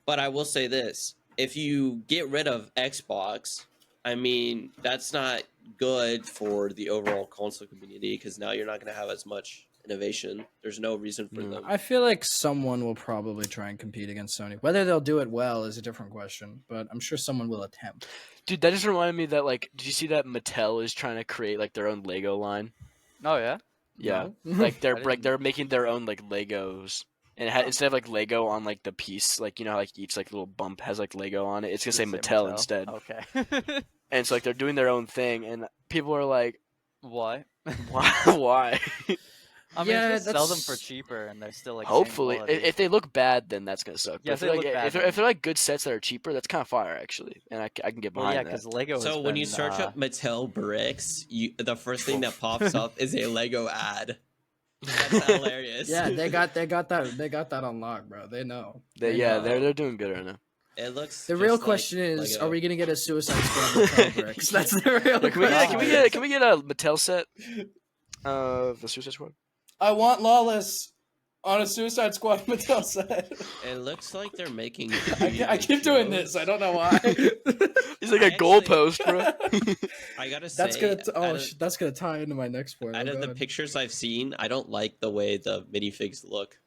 But I will say this: if you get rid of Xbox, I mean that's not good for the overall console community because now you're not going to have as much innovation. There's no reason for them. I feel like someone will probably try and compete against Sony. Whether they'll do it well is a different question, but I'm sure someone will attempt. Dude, that just reminded me that like, did you see that Mattel is trying to create like their own Lego line? oh yeah, Yeah, No? like I didn't- they're making their own like Legos, and instead of like Lego on like the piece, like you know how, like each like little bump has like Lego on it, it's gonna say Mattel instead. Okay, And so like they're doing their own thing, and people are like, why? why? I mean, Yeah, if they sell them for that's- cheaper and they're still like same Hopefully, quality. if they look bad, then that's gonna suck. Yeah, But if they look bad, if they're like good sets that are cheaper, that's kind of fire actually, and I can get well, behind yeah, that. because Lego. So has when you been, search up Mattel bricks, the first thing that pops up is a Lego ad. That's hilarious. Yeah, they got that unlocked, bro. They know. They Yeah, know. they're doing good right now. It looks. The just real like question is, Lego. are we gonna get a Suicide Squad Mattel bricks? That's the real Yeah, question. can we get a Mattel set? The Suicide Squad. I want Lawless on a Suicide Squad Mattel set. It looks like they're making. I keep doing this. I don't know why. He's like I a goalpost, bro. I gotta say, That's gonna that's gonna tie into my next point. out Oh, of the God. pictures I've seen, I don't like the way the minifigs look.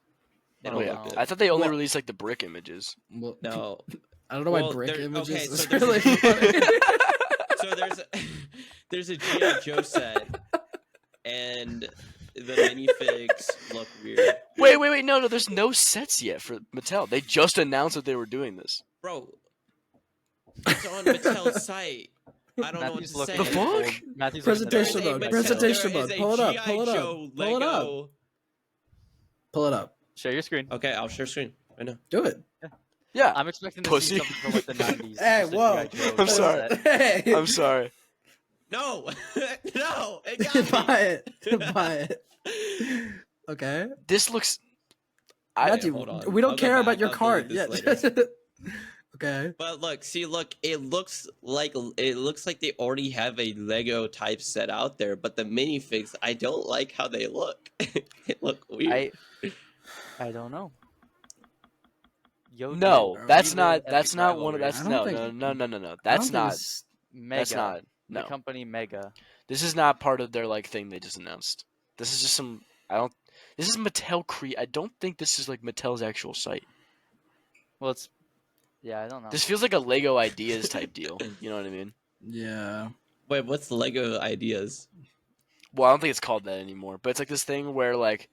They Oh, don't Wait, look good. I thought they only Well- released like the brick images. Well, No. I don't know Well, why brick there- images okay, is so there's really a- funny. So there's a G.I. Joe set, and the minifigs look weird. Wait, no, there's no sets yet for Mattel. They just announced that they were doing this. Bro, it's on Mattel's site. I don't know what Matthew's to looking say. The fuck? at- Matthew's Presentation looking at mode, the- presentation There mode. is a Pull it up, G.I. pull it up, Joe pull it up. Lego. Pull it up. Share your screen. Okay, I'll share screen. I know. Do it. Yeah, I'm expecting to Pussy. see something from like the 90s. Hey, just a whoa. G.I. Joe I'm sorry. set. Hey, I'm sorry. No, no, it got me. buy it. Buy it. Okay. This looks. I, Matthew, hold on. we don't I'll go care about back. your I'll cart. delete Yeah. this Okay. But look, it looks like they already have a Lego type set out there, but the minifigs, I don't like how they look. They look weird. I don't know. Yo, no, dude, that's you not. live That's epic not one of. rivalry. That's I don't no. think- That's I don't think not. it's- Mega. That's not. The No, company Mega. this is not part of their like thing they just announced. This is just some. I don't. This is Mattel I don't think this is like Mattel's actual site. Well, it's. Yeah, I don't know. This feels like a Lego Ideas type deal. You know what I mean? Yeah. Wait, what's the Lego ideas? Well, I don't think it's called that anymore. But it's like this thing where like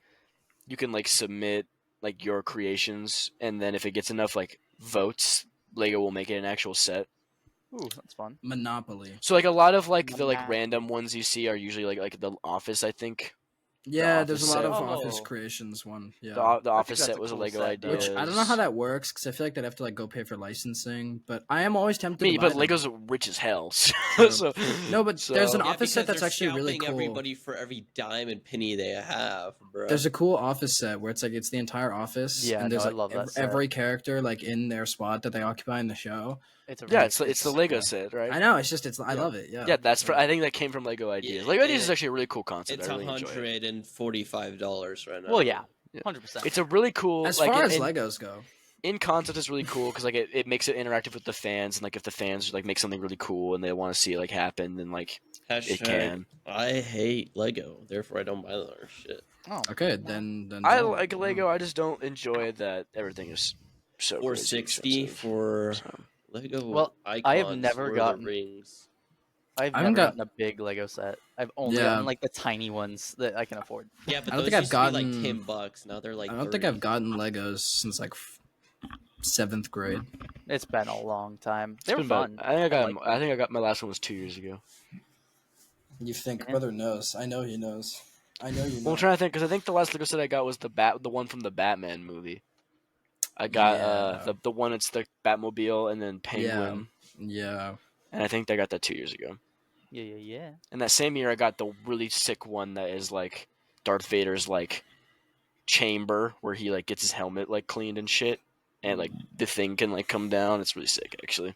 you can like submit like your creations, and then if it gets enough like votes, Lego will make it an actual set. Ooh, that's fun. Monopoly. So like a lot of like the like Nah. random ones you see are usually like the Office, I think. Yeah, there's a lot set. of Office Oh. Creations one. Yeah. The I Office think that's set a was a cool Lego set, idea. though. Which I don't know how that works because I feel like they'd have to like go pay for licensing. But I am always tempted to buy But them. Lego's rich as hell. True. So No, but there's an Yeah, Office set because that's they're actually really scalping cool. everybody for every dime and penny they have, bro. There's a cool Office set where it's like it's the entire office, Yeah, and there's no, I like love that set. every character like in their spot that they occupy in the show. It's a yeah, really it's the cool Lego yeah. set, right? I know it's I Yeah. love it. Yeah. Yeah, I think that came from Lego Ideas. Yeah, Lego Ideas it- is actually a really cool concept. It's I really enjoy it. $145 right now. Well, yeah, Yeah. 100%. It's a really cool. As like, far as in, Legos go, in concept, it's really cool because like it makes it interactive with the fans, and like if the fans like make something really cool and they want to see it like happen, then like Hashtag, it can. I hate Lego, therefore I don't buy their shit. Oh, okay, then I don't. like Lego. I just don't enjoy that everything is so crazy 460 expensive. for So, Lego Well, icons. I have never Lord of gotten- the Rings. I've I never haven't got- gotten a big Lego set. I've only Yeah. gotten like the tiny ones that I can afford. Yeah, but I don't those think I've used to be like gotten- $10. Now they're like I don't think 30. I've gotten Legos since like 7th grade. It's been a long time. it's They were been about- fun. I think I like I think I got my last one was 2 years ago. You think Yeah. brother knows? I know he knows. I know you know. Well, I'm trying to think because I think the last Lego set I got was the one from the Batman movie. I got Yeah. the one it's the Batmobile and then Penguin, Yeah. and I think I got that 2 years ago. Yeah. And that same year I got the really sick one that is like Darth Vader's like chamber where he like gets his helmet like cleaned and shit, and like the thing can like come down. It's really sick actually.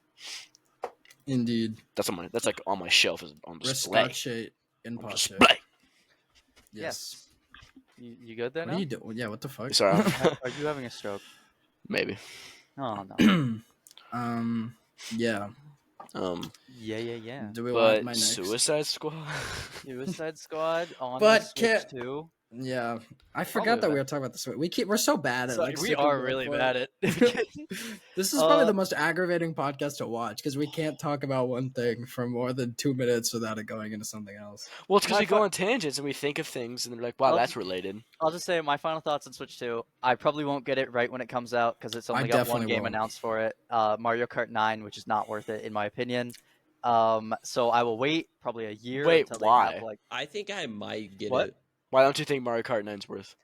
Indeed. That's like on my shelf on display. Riscachet in On posture. display. Yes. You good there What now? are you doing? Yeah. What the fuck? Sorry, Are you having a stroke? maybe. Oh no. Yeah. Yeah. Do we want But my next? Suicide Squad. Suicide Squad on But the Switch can't- too. Yeah. I forgot that we were talking about this. We're so bad at like. we sticking are to a really point. bad at. This is probably Uh, the most aggravating podcast to watch because we can't talk about one thing for more than 2 minutes without it going into something else. Well, it's because My we go fu- on tangents and we think of things and they're like, wow, I'll- that's related. I'll just say my final thoughts on Switch 2. I probably won't get it right when it comes out because it's I only got one definitely game won't. announced for it. Mario Kart 9, which is not worth it in my opinion. So I will wait probably a year. Wait, until they why? have, like, I think I might get What? it. Why don't you think Mario Kart 9's worth?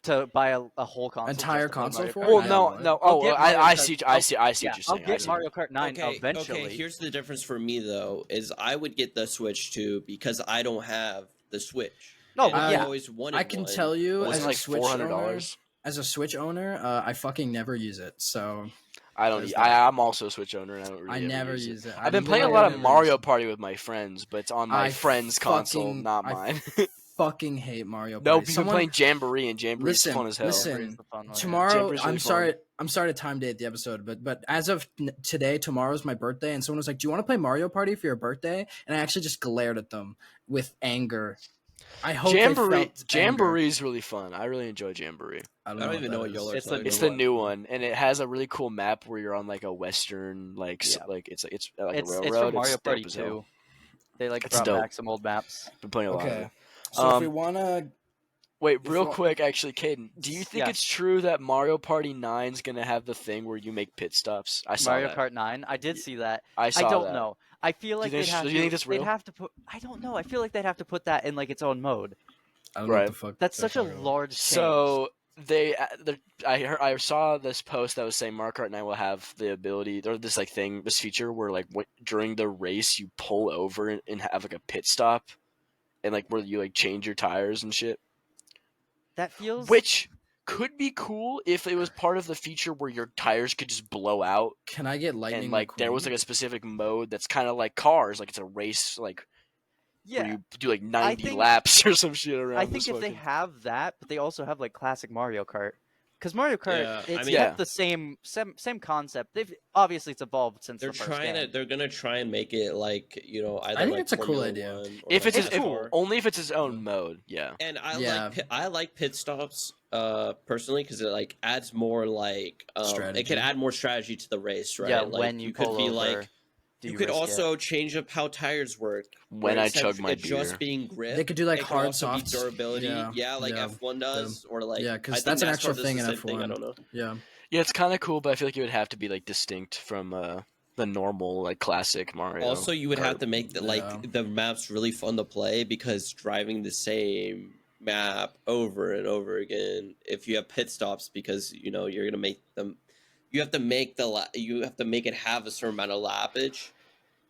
to buy a whole console. Entire just to play console Mario for Kart it? Well, I 9. no, would. no. I'll Oh, get Mario I Kart- see. I see. I see Yeah, what you're I'll saying. I get see. Mario Kart 9 eventually. Okay, here's the difference for me though, is I would get the Switch too because I don't have the Switch. No, And but I've yeah. always wanted I can one. tell you, Wasn't as it a like Switch owner, $400? as a Switch owner, I fucking never use it. So I don't. There's I, that. I'm also a Switch owner, and I don't really. I ever never use use it. I've been playing a lot of literally Mario never use Party with my friends, but it's on my I friend's console, fucking- not I mine. fucking hate Mario Party. No, we've been Someone- playing Jamboree, and Jamboree's Listen, fun as hell. listen. Jamboree's the fun one, yeah. Tomorrow, Jamboree's really I'm sorry to time date the episode, but as of today, tomorrow's my birthday, and someone was like, "Do you want to play Mario Party for your birthday?" And I actually just glared at them with anger. I hope they Jamboree, felt anger. Jamboree's really fun. I really enjoy Jamboree. I I don't even know what that y'all is. are It's the talking new It's about. the new one, and it has a really cool map where you're on like a western, like Yeah. like it's like It's a from railroad. Mario It's Party dope as hell. 2. They like It's brought dope. back some old maps. Been playing a lot of Okay, it. so if we Um, wanna, Wait, If real you- quick, actually, Caden, do you think Yeah. it's true that Mario Party 9's gonna have the thing where you make pit stops? I saw Mario that. Kart 9. I did see that. I saw I don't that. know. I feel Do like you think they'd it's- have do to. you think that's They'd real? have to put. I don't know. I feel like they'd have to put that in like its own mode. I don't know Right. what the fuck. That's they're such a talking about. large change. So I saw this post that was saying Mario Kart 9 will have the ability or this like thing, this feature where like during the race you pull over and have like a pit stop, and like where you like change your tires and shit. that feels. Which could be cool if it was part of the feature where your tires could just blow out Can I get Lightning? and like there was like a specific mode that's kind of like cars, like it's a race, like where yeah. you do like 90 think- laps or some shit around. I think this if they fucking- have that, but they also have like classic Mario Kart. Because Mario Kart, Yeah, it's I mean- kept the same concept. They've obviously it's evolved since They're the first trying game. to. They're gonna try and make it like either I think like it's a cool Formula idea. 1 or if like it's NASCAR. only if it's its own mode, yeah. And Yeah. I like pit stops personally because it like adds more like it Strategy. can add more strategy to the race, right? Yeah, like, when you could pull be over, like do you you could risk it? also change up how tires work When where I instead chug of my it just beer. being grip. They could do like it could hard also be softs. durability, Yeah, like yeah. F1 does, or like Yeah, 'cause I think that's an NASCAR actual does thing the in same thing, I F1. don't know. Yeah. Yeah, it's kind of cool, but I feel like it would have to be like distinct from the normal like classic Mario. Also, you would have Kart. to make Yeah. the maps really fun to play because driving the same map over and over again if you have pit stops because you're gonna make them. You have to make you have to make it have a certain amount of lappage,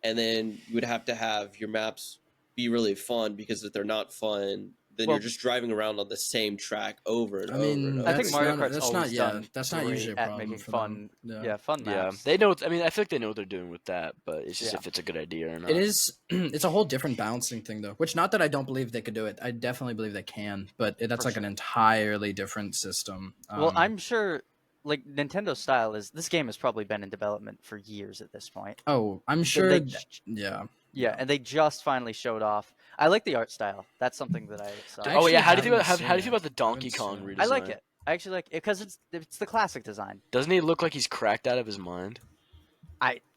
and then you would have to have your maps be really fun because if they're not fun, then Well- you're just driving around on the same track over and I over. mean, and over I think that's Mario not, Kart's that's always not done that's not great usually a at problem making for fun. them. Yeah, fun Yeah, maps. they know. I mean, I feel like they know what they're doing with that, but it's just Yeah. if it's a good idea or not. It is. It's a whole different balancing thing, though. Which, not that I don't believe they could do it. I definitely believe they can, but that's For like an sure. entirely different system. Well, I'm sure, like Nintendo style is this game has probably been in development for years at this point. Oh, I'm So sure. they Yeah. Yeah, and they just finally showed off. I like the art style. That's something that I saw. I Oh yeah, actually how do you think haven't about how do you seen feel about the it. I haven't Donkey Kong seen it. redesign? I like it. I actually like it because it's the classic design. Doesn't he look like he's cracked out of his mind?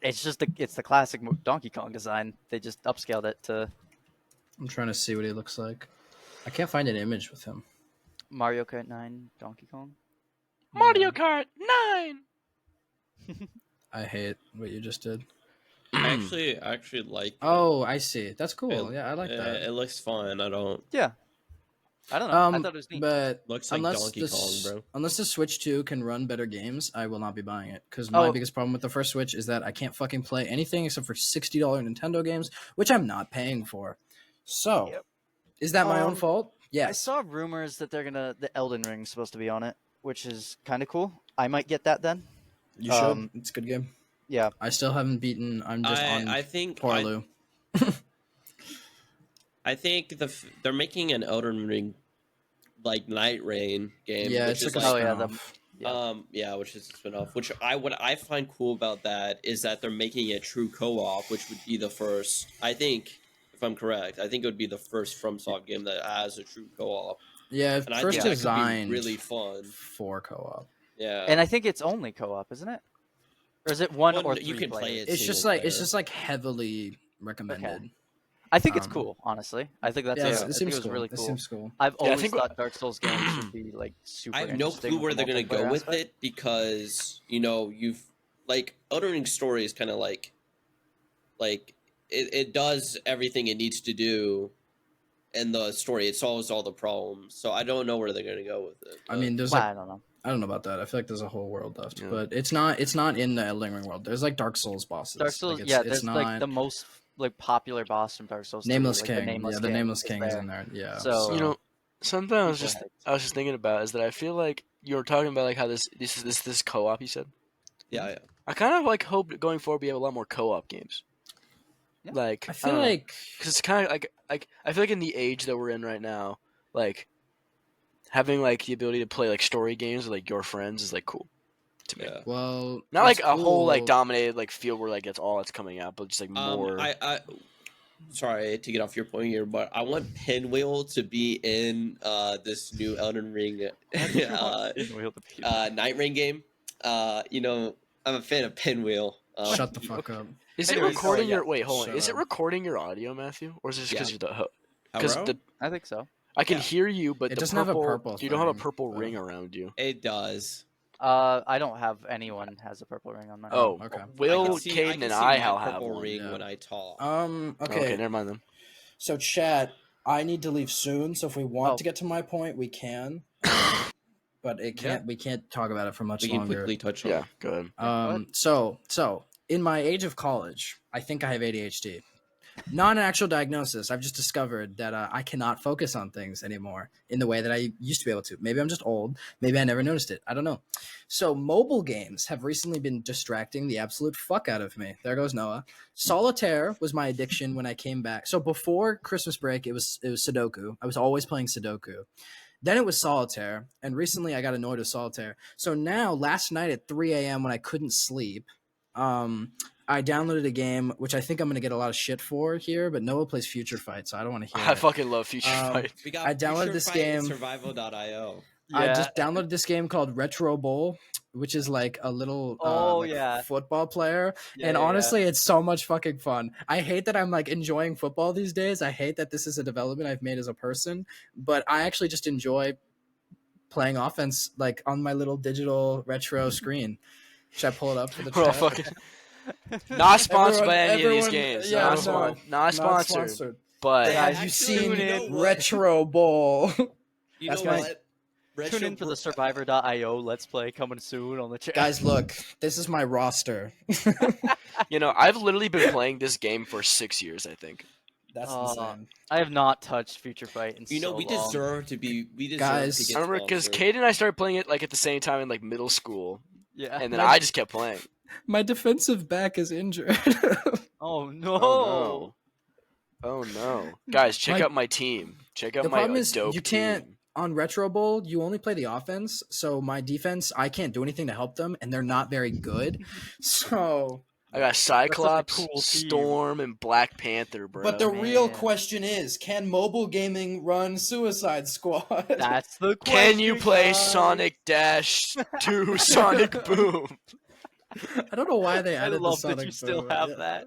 It's the classic Donkey Kong design. They just upscaled it to I'm trying to see what he looks like. I can't find an image with him. Mario Kart 9 Donkey Kong. Mario Kart 9. I hate what you just did. I actually like. Oh, I see. That's cool. It. Yeah, I like that. It looks fun. I don't. Yeah, I don't know. I thought it was neat. But Looks like unless Donkey Kong, bro. unless the Switch 2 can run better games, I will not be buying it. Because Oh. my biggest problem with the first Switch is that I can't fucking play anything except for $60 Nintendo games, which I'm not paying for. So, Yep. is that my own Um, fault? I Yes. saw rumors that the Elden Ring's supposed to be on it, which is kind of cool. I might get that then. You should. um, It's a good game. Yeah, I still haven't beaten. I'm just on I think Porlu. I think they're making an Elden Ring like Night Rain game. Yeah, which it's is like a Oh, yeah, spin-off. which is a spin-off. Which what I find cool about that is that they're making it true co-op, which would be the first. I think, if I'm correct, I think it would be the first FromSoft game that has a true co-op. Yeah, And I first think that could designed be really fun. for co-op. Yeah, and I think it's only co-op, isn't it? Or is it one Well, or you three can play players? it. It's single it's player. just like heavily recommended. I think it's um, cool, honestly. I think that's Yeah, I it think seems it was cool. really It cool. seems cool. I've Yeah, I always think thought Dark Souls games should be like super. I have no interesting clue with where the they're gonna go multiplayer with aspect. it because you've like Elden Ring's story is kind of like it does everything it needs to do in the story. It solves all the problems. So I don't know where they're gonna go with it. I mean, there's Well, like I don't know. I don't know about that. I feel like there's a whole world left, Yeah. but it's not in the Elden Ring world. There's like Dark Souls bosses. Dark Souls, Like, yeah, it's there's not like the most like popular boss from Dark Souls. 3, Nameless like, King. The Nameless is King is in there. Yeah. So- You know, something I was People just are thinking about is that I feel like you were talking about like how this co-op you said. Yeah. I kind of like hope going forward we have a lot more co-op games. Yeah. Like I feel don't know. like Because it's kind of like I feel like in the age that we're in right now, like having like the ability to play like story games with like your friends is like cool to me. Yeah. well, Not like it's a whole like cool. dominated like field where like that's all that's coming out, but just like more. I sorry to get off your point here, but I want Pinwheel to be in this new Elden Ring Night Rain game. I'm a fan of Pinwheel. Shut the fuck up. Is it Anyways, recording yeah. your wait? Hold on. Shut Is it up. recording your audio, Matthew, or is it just because Yeah. you're the Hello? because the I think so. I can Yeah. hear you, but It the doesn't have a purple, purple you don't have a thing, purple but- ring around you. It does. I don't have anyone has a purple ring on my. Oh, okay. I Will, can see- Caden, can and see I my have purple one. ring yeah. when I talk. Okay. Never mind then. So chat, I need to leave soon. So if we want Oh. to get to my point, we can. But it Yeah. can't. We can't talk about it for much we can longer. quickly touch on. Yeah, go ahead. So in my age of college, I think I have ADHD. Not an actual diagnosis. I've just discovered that I cannot focus on things anymore in the way that I used to be able to. Maybe I'm just old. Maybe I never noticed it. I don't know. So mobile games have recently been distracting the absolute fuck out of me. There goes Noah. Solitaire was my addiction when I came back. So before Christmas break, it was Sudoku. I was always playing Sudoku. Then it was Solitaire, and recently I got annoyed with Solitaire. So now, last night at 3 a.m. when I couldn't sleep, I downloaded a game which I think I'm going to get a lot of shit for here, but Noah plays Future Fight, so I don't want to hear I it. fucking love Future Um, Fight. We got I downloaded Future this Fight game. and Survival.io. I just downloaded this game called Retro Bowl, which is like a little football player. And honestly, it's so much fucking fun. I hate that I'm like enjoying football these days. I hate that this is a development I've made as a person, but I actually just enjoy playing offense like on my little digital retro screen. Should I pull it up for the We're all chat? fucking not sponsored by any of these Everyone- games. yeah, not, no, not sponsored. But Have Yeah, you actually, seen you know what? Retro Bowl? You That's know my- what? Tune in for the Survivor.io Let's Play coming soon on the channel. Guys, look, this is my roster. You know, I've literally been playing this game for 6 years, I think. That's Uh, insane. I have not touched Future Fight in You know, so we long. deserve to be. We deserve Guys, to get I remember because sponsored. Kate and I started playing it like at the same time in like middle school, Yeah. and then My- I just kept playing. My defensive back is injured. Oh no. Oh no! Oh no! Guys, check My- out my team. Check out The my problem is dope you can't team. on Retro Bowl. You only play the offense, so my defense I can't do anything to help them, and they're not very good. So, I got Cyclops, cool team. Storm, and Black Panther, bro. but the real man. question is, can mobile gaming run Suicide Squad? That's the question. Can you play guys. Sonic Dash 2 Sonic Boom? I don't know why they I added love the Sonic that you still Boom. have Yeah. that.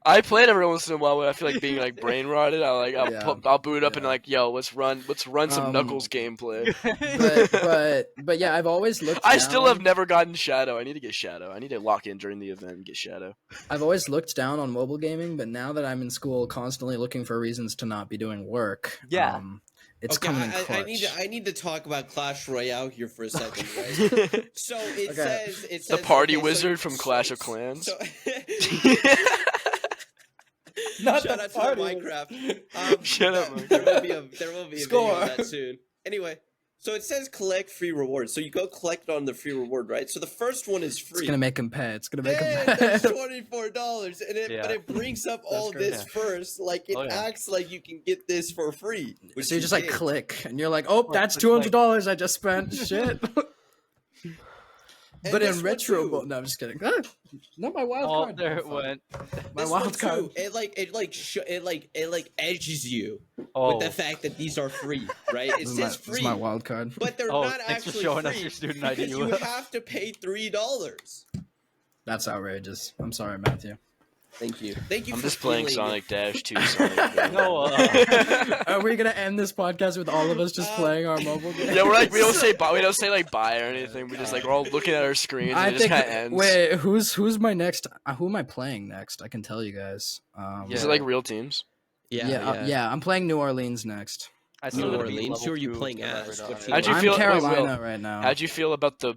I play it every once in a while when I feel like being like brain rotted. I'll Yeah. I'll boot it up and Yeah. like, yo, let's run some Knuckles gameplay. But yeah, I've always looked. I still down- have never gotten Shadow. I need to get Shadow. I need to lock in during the event and get Shadow. I've always looked down on mobile gaming, but now that I'm in school, constantly looking for reasons to not be doing work. Yeah. It's Okay, coming in clutch. I need to talk about Clash Royale here for a second, right? So it Okay. says it The says party okay, so- wizard from Clash of Clans. So, Not shout the out to party the Minecraft. Shut up, Minecraft. There will be a video Score. of that soon. Anyway, so it says collect free rewards. So you go collect on the free reward, right? So the first one is free. It's gonna make him pay. It's gonna make Man, him pay. that's $24, and Yeah. but it brings up all great. this first. Like it Oh, yeah. acts like you can get this for free. Which So you you just like can't. click, and you're like, "Oh, that's it's like- $200 I just spent." Shit. And But this in one retro, too. no, I'm just kidding. Ah, not my wild Oh, card. there it Fuck. went. My This wild one card. too, it edges you Oh. with the fact that these are free, right? It This is says this free, is my wild card. but they're Oh, not thanks for actually showing free us your student because ID. you have to pay $3. That's outrageous. I'm sorry, Matthew. Thank you. I'm for just playing feeling- Sonic Dash 2 Sonic Boom. No, Are we gonna end this podcast with all of us just playing our mobile game? Yeah, we're like we don't say like bye or anything. We just like we're all looking at our screens and it just kind of ends. Wait, who's my next? Who am I playing next? I can tell you guys. Is it like real teams? Yeah, I'm playing New Orleans next. I New still gotta beat Orleans? level Who are you 2 playing to as? Survivor.io. What team? How'd you I'm feel- wait, Carolina Will, right now. How'd you feel about the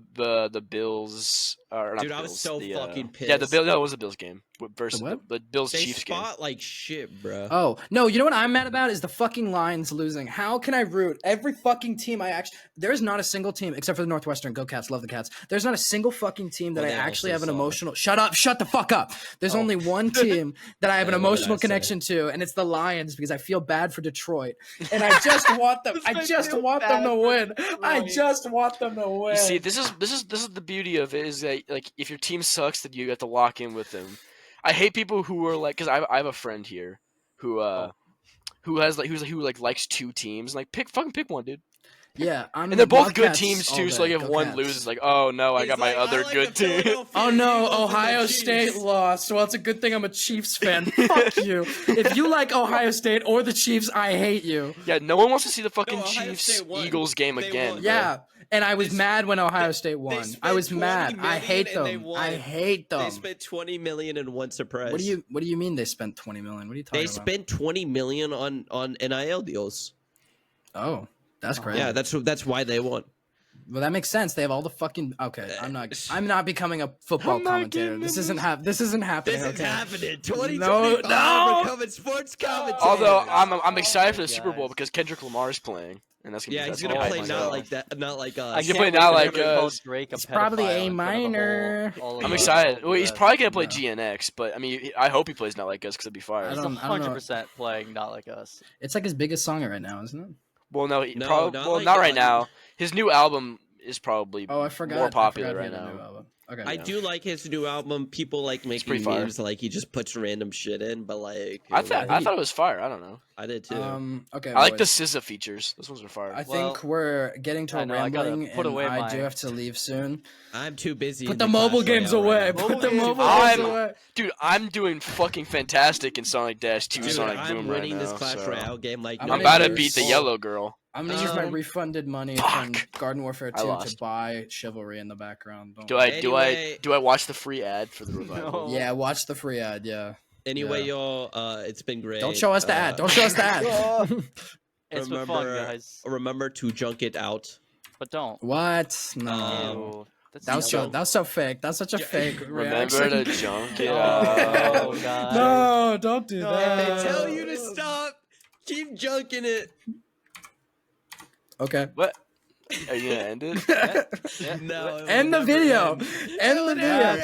Bills? Or not Dude, the I was Bills, so the, fucking Yeah, the pissed. Bill. No, it was the Bills game versus The what? the Bills They Chiefs game. spot like shit, bro. Oh no! You know what I'm mad about is the fucking Lions losing. How can I root every fucking team I actually? There is not a single team except for the Northwestern. Go Cats! Love the Cats. There's not a single fucking team that Well, I they actually also have an suck. emotional. Shut up! Shut the fuck up! There's Oh. only one team that I have an Yeah, what did I emotional say? connection to, and it's the Lions because I feel bad for Detroit, and I just want them. I makes just me want them bad to for win. I Detroit. just want them to win. You see, this is the beauty of it is that like if your team sucks, that you have to lock in with them. I hate people who are like, because I have a friend here who who likes two teams. Like fucking pick one, dude. Yeah, I'm. And they're both good Wildcats teams all too. So like day. if Go one Cats. loses, like oh no, I He's got my like, other I like good the team. Philadelphia Oh no, Eagles and the Ohio Chiefs. State lost. Well, it's a good thing I'm a Chiefs fan. Fuck you. If you like Ohio State or the Chiefs, I hate you. Yeah, no one wants to see the fucking Ohio Chiefs State won. Eagles game They again. won. bro. Yeah, and I was They- mad when Ohio State They won. spent I was 20 mad. I million hate and they them. won. I hate They them. spent $20 million and won surprise. What do you mean they spent 20 million? What are you talking They about? spent $20 million on NIL deals. Oh, that's crazy. Yeah, that's why they won. Well, that makes sense. They have all the fucking. Okay, I'm not becoming a football I'm not commentator. getting This in isn't happening. This is Okay. happening. 2025 No. we're becoming sports commentators. Although I'm excited for the Guys. Super Bowl because Kendrick Lamar is playing, and that's gonna Yeah, be he's that's gonna hype play myself. not like that, not like I us. can can't play wait now to like never call us. Drake a It's probably pedophile A in front of the minor. whole- all I'm of excited. the Well, he's US. probably gonna play No. GNX, but I mean, I hope he plays not like us because it'd be fire. I He's don't know. 100% playing not like us. It's like his biggest song right now, isn't it? Well, no, No, probably, not well, like not that. right now. His new album is probably Oh, I forgot. more popular I forgot right he had a new now. album. Okay. I do like his new album. People like making pretty fire. memes like he just puts random shit in, but like I thought Yeah, he- it was fire. I don't know. I did too. Okay. I like the boys. SZA features. Those ones are fire. I think Well, we're getting to I a know, I gotta rambling, put and away I my- do have to leave soon. I'm too busy. Put in the mobile Clash games Royale away. right now. Put the Mobile mobile games- games away. Dude, I'm doing fucking fantastic in Sonic Dash 2 Dude, Sonic I'm Boom winning right this now. Clash so. Royale game like I'm I'm gonna about to use- beat the yellow girl. I'm gonna use my Um, refunded money fuck. from Garden Warfare I 2 to lost. buy Chivalry in the background. Don't Do worry. I do I watch the free ad for the revival? No. Yeah, watch the free ad. Yeah. Anyway, Yeah. y'all, it's been great. Don't show us the ad. Don't show us the ad. It's been fun, guys. Remember to junk it out. But don't. What? No. Ew. That was so. Junk. That was so fake. That's such a fake Remember reaction. to junk it Oh, out. God. No, don't do No. that. If they tell you to stop, keep junking it. Okay. What? Are you gonna end it? Yeah. No. End the video. End the video.